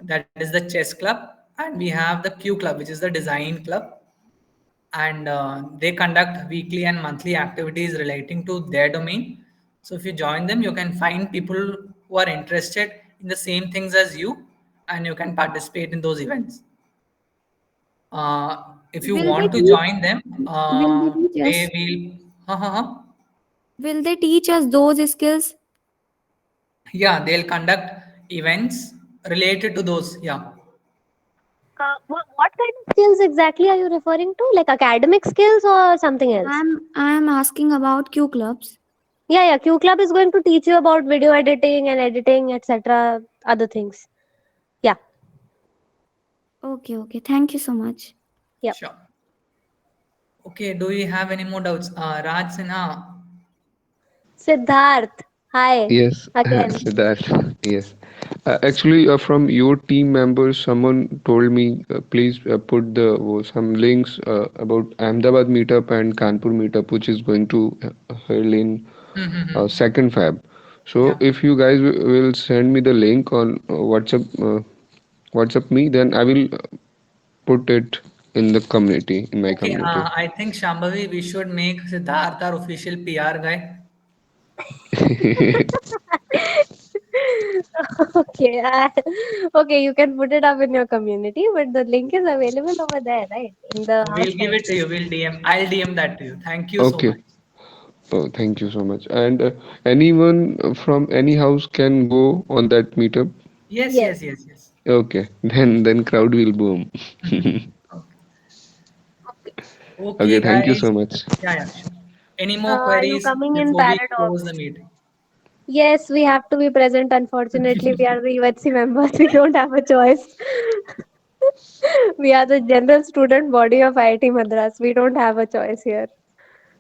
S2: that is the chess club, and we have the Q club, which is the design club, and they conduct weekly and monthly activities relating to their domain. So if you join them, you can find people who are interested in the same things as you, and you can participate in those events. If you
S14: Will they
S2: want to
S14: teach?
S2: join them,
S14: Will they teach
S2: they
S14: us?
S2: will.
S14: Will they teach us those skills?
S2: Yeah, they'll conduct events related to those. Yeah.
S1: What kind of skills exactly are you referring to? Like academic skills or something else?
S14: I'm asking about Q clubs.
S1: Yeah, yeah. Q Club is going to teach you about video editing and editing, etc. Other things. Yeah,
S14: Okay, okay. Thank you so much.
S1: yeah.
S2: Sure. Okay. Do you have any more doubts, Raj Sinha?
S1: Siddharth, hi
S3: Yes,
S1: again.
S3: Siddharth. Yes. Actually, from your team members, someone told me, please put some links about Ahmedabad meetup and Kanpur meetup, which is going to held in second Feb. So
S2: Yeah.
S3: if you guys will send me the link on WhatsApp me, then I will put it in the community, in my
S2: Okay,
S3: community.
S2: I think Shambhavi, we should make Siddharth our official PR guy.
S1: Okay, okay. You can put it up in your community, but the link is available over there, right? In the house
S2: We'll give
S1: chat.
S2: it to you. We'll DM. I'll DM that to you. Thank you so
S3: Okay.
S2: much.
S3: Oh, thank you so much. And anyone from any house can go on that meetup.
S2: Yes,
S1: Yes.
S2: yes, yes, yes.
S3: Okay, then crowd will boom.
S2: Okay.
S1: Okay.
S2: Okay,
S3: Okay, thank you
S2: guys.
S3: so much.
S2: Yeah, yeah, sure. Any more
S1: Are you
S2: queries
S1: coming in
S2: before we close the
S1: Paradox?
S2: meeting?
S1: Yes, we have to be present. Unfortunately, we are the UHC members. We don't have a choice. We are the general student body of IIT Madras. We don't have a choice here.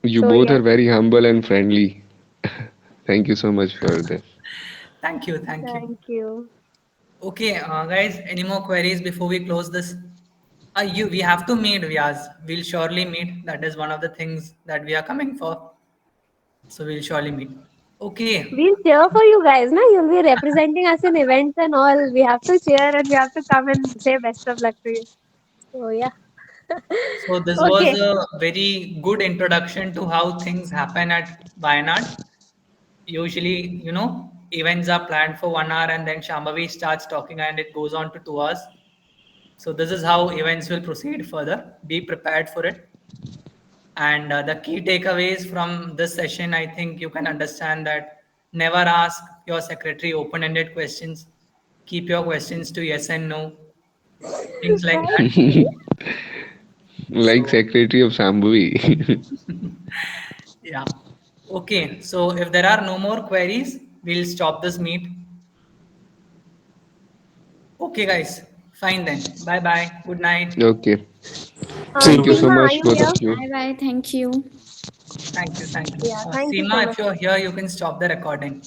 S3: You
S1: So
S3: both
S1: yes,
S3: are very humble and friendly. Thank you so much for this.
S2: Thank you. Thank you.
S1: thank you.
S2: Okay, guys. Any more queries before we close this? We have to meet, Vyas. We'll surely meet. That is one of the things that we are coming for. So we'll surely meet. Okay.
S1: We'll cheer for you guys, na? You'll be representing us in events and all. We have to cheer and we have to come and say best of luck to you. So yeah.
S2: So this was
S1: Okay.
S2: a very good introduction to how things happen at Wayanad. Usually, events are planned for 1 hour and then Shambhavi starts talking and it goes on to 2 hours. So this is how events will proceed further. Be prepared for it. And the key takeaways from this session, I think you can understand that never ask your secretary open-ended questions. Keep your questions to yes and no, things like
S1: Right.
S2: that.
S3: Like
S2: So
S3: Secretary of Sambhavi.
S2: yeah. Okay. So if there are no more queries, we'll stop this meet. Okay, guys. Fine then. Bye bye. Good night.
S3: Okay.
S5: See
S3: Thank you
S5: you.
S3: so
S1: Seema, are
S3: much,
S1: you
S3: both of
S1: here?
S3: you.
S14: Bye bye. Thank you.
S2: Thank you. Thank you.
S1: Yeah, thank you so
S2: Seema,
S1: much.
S2: if you're here, you can stop the recording.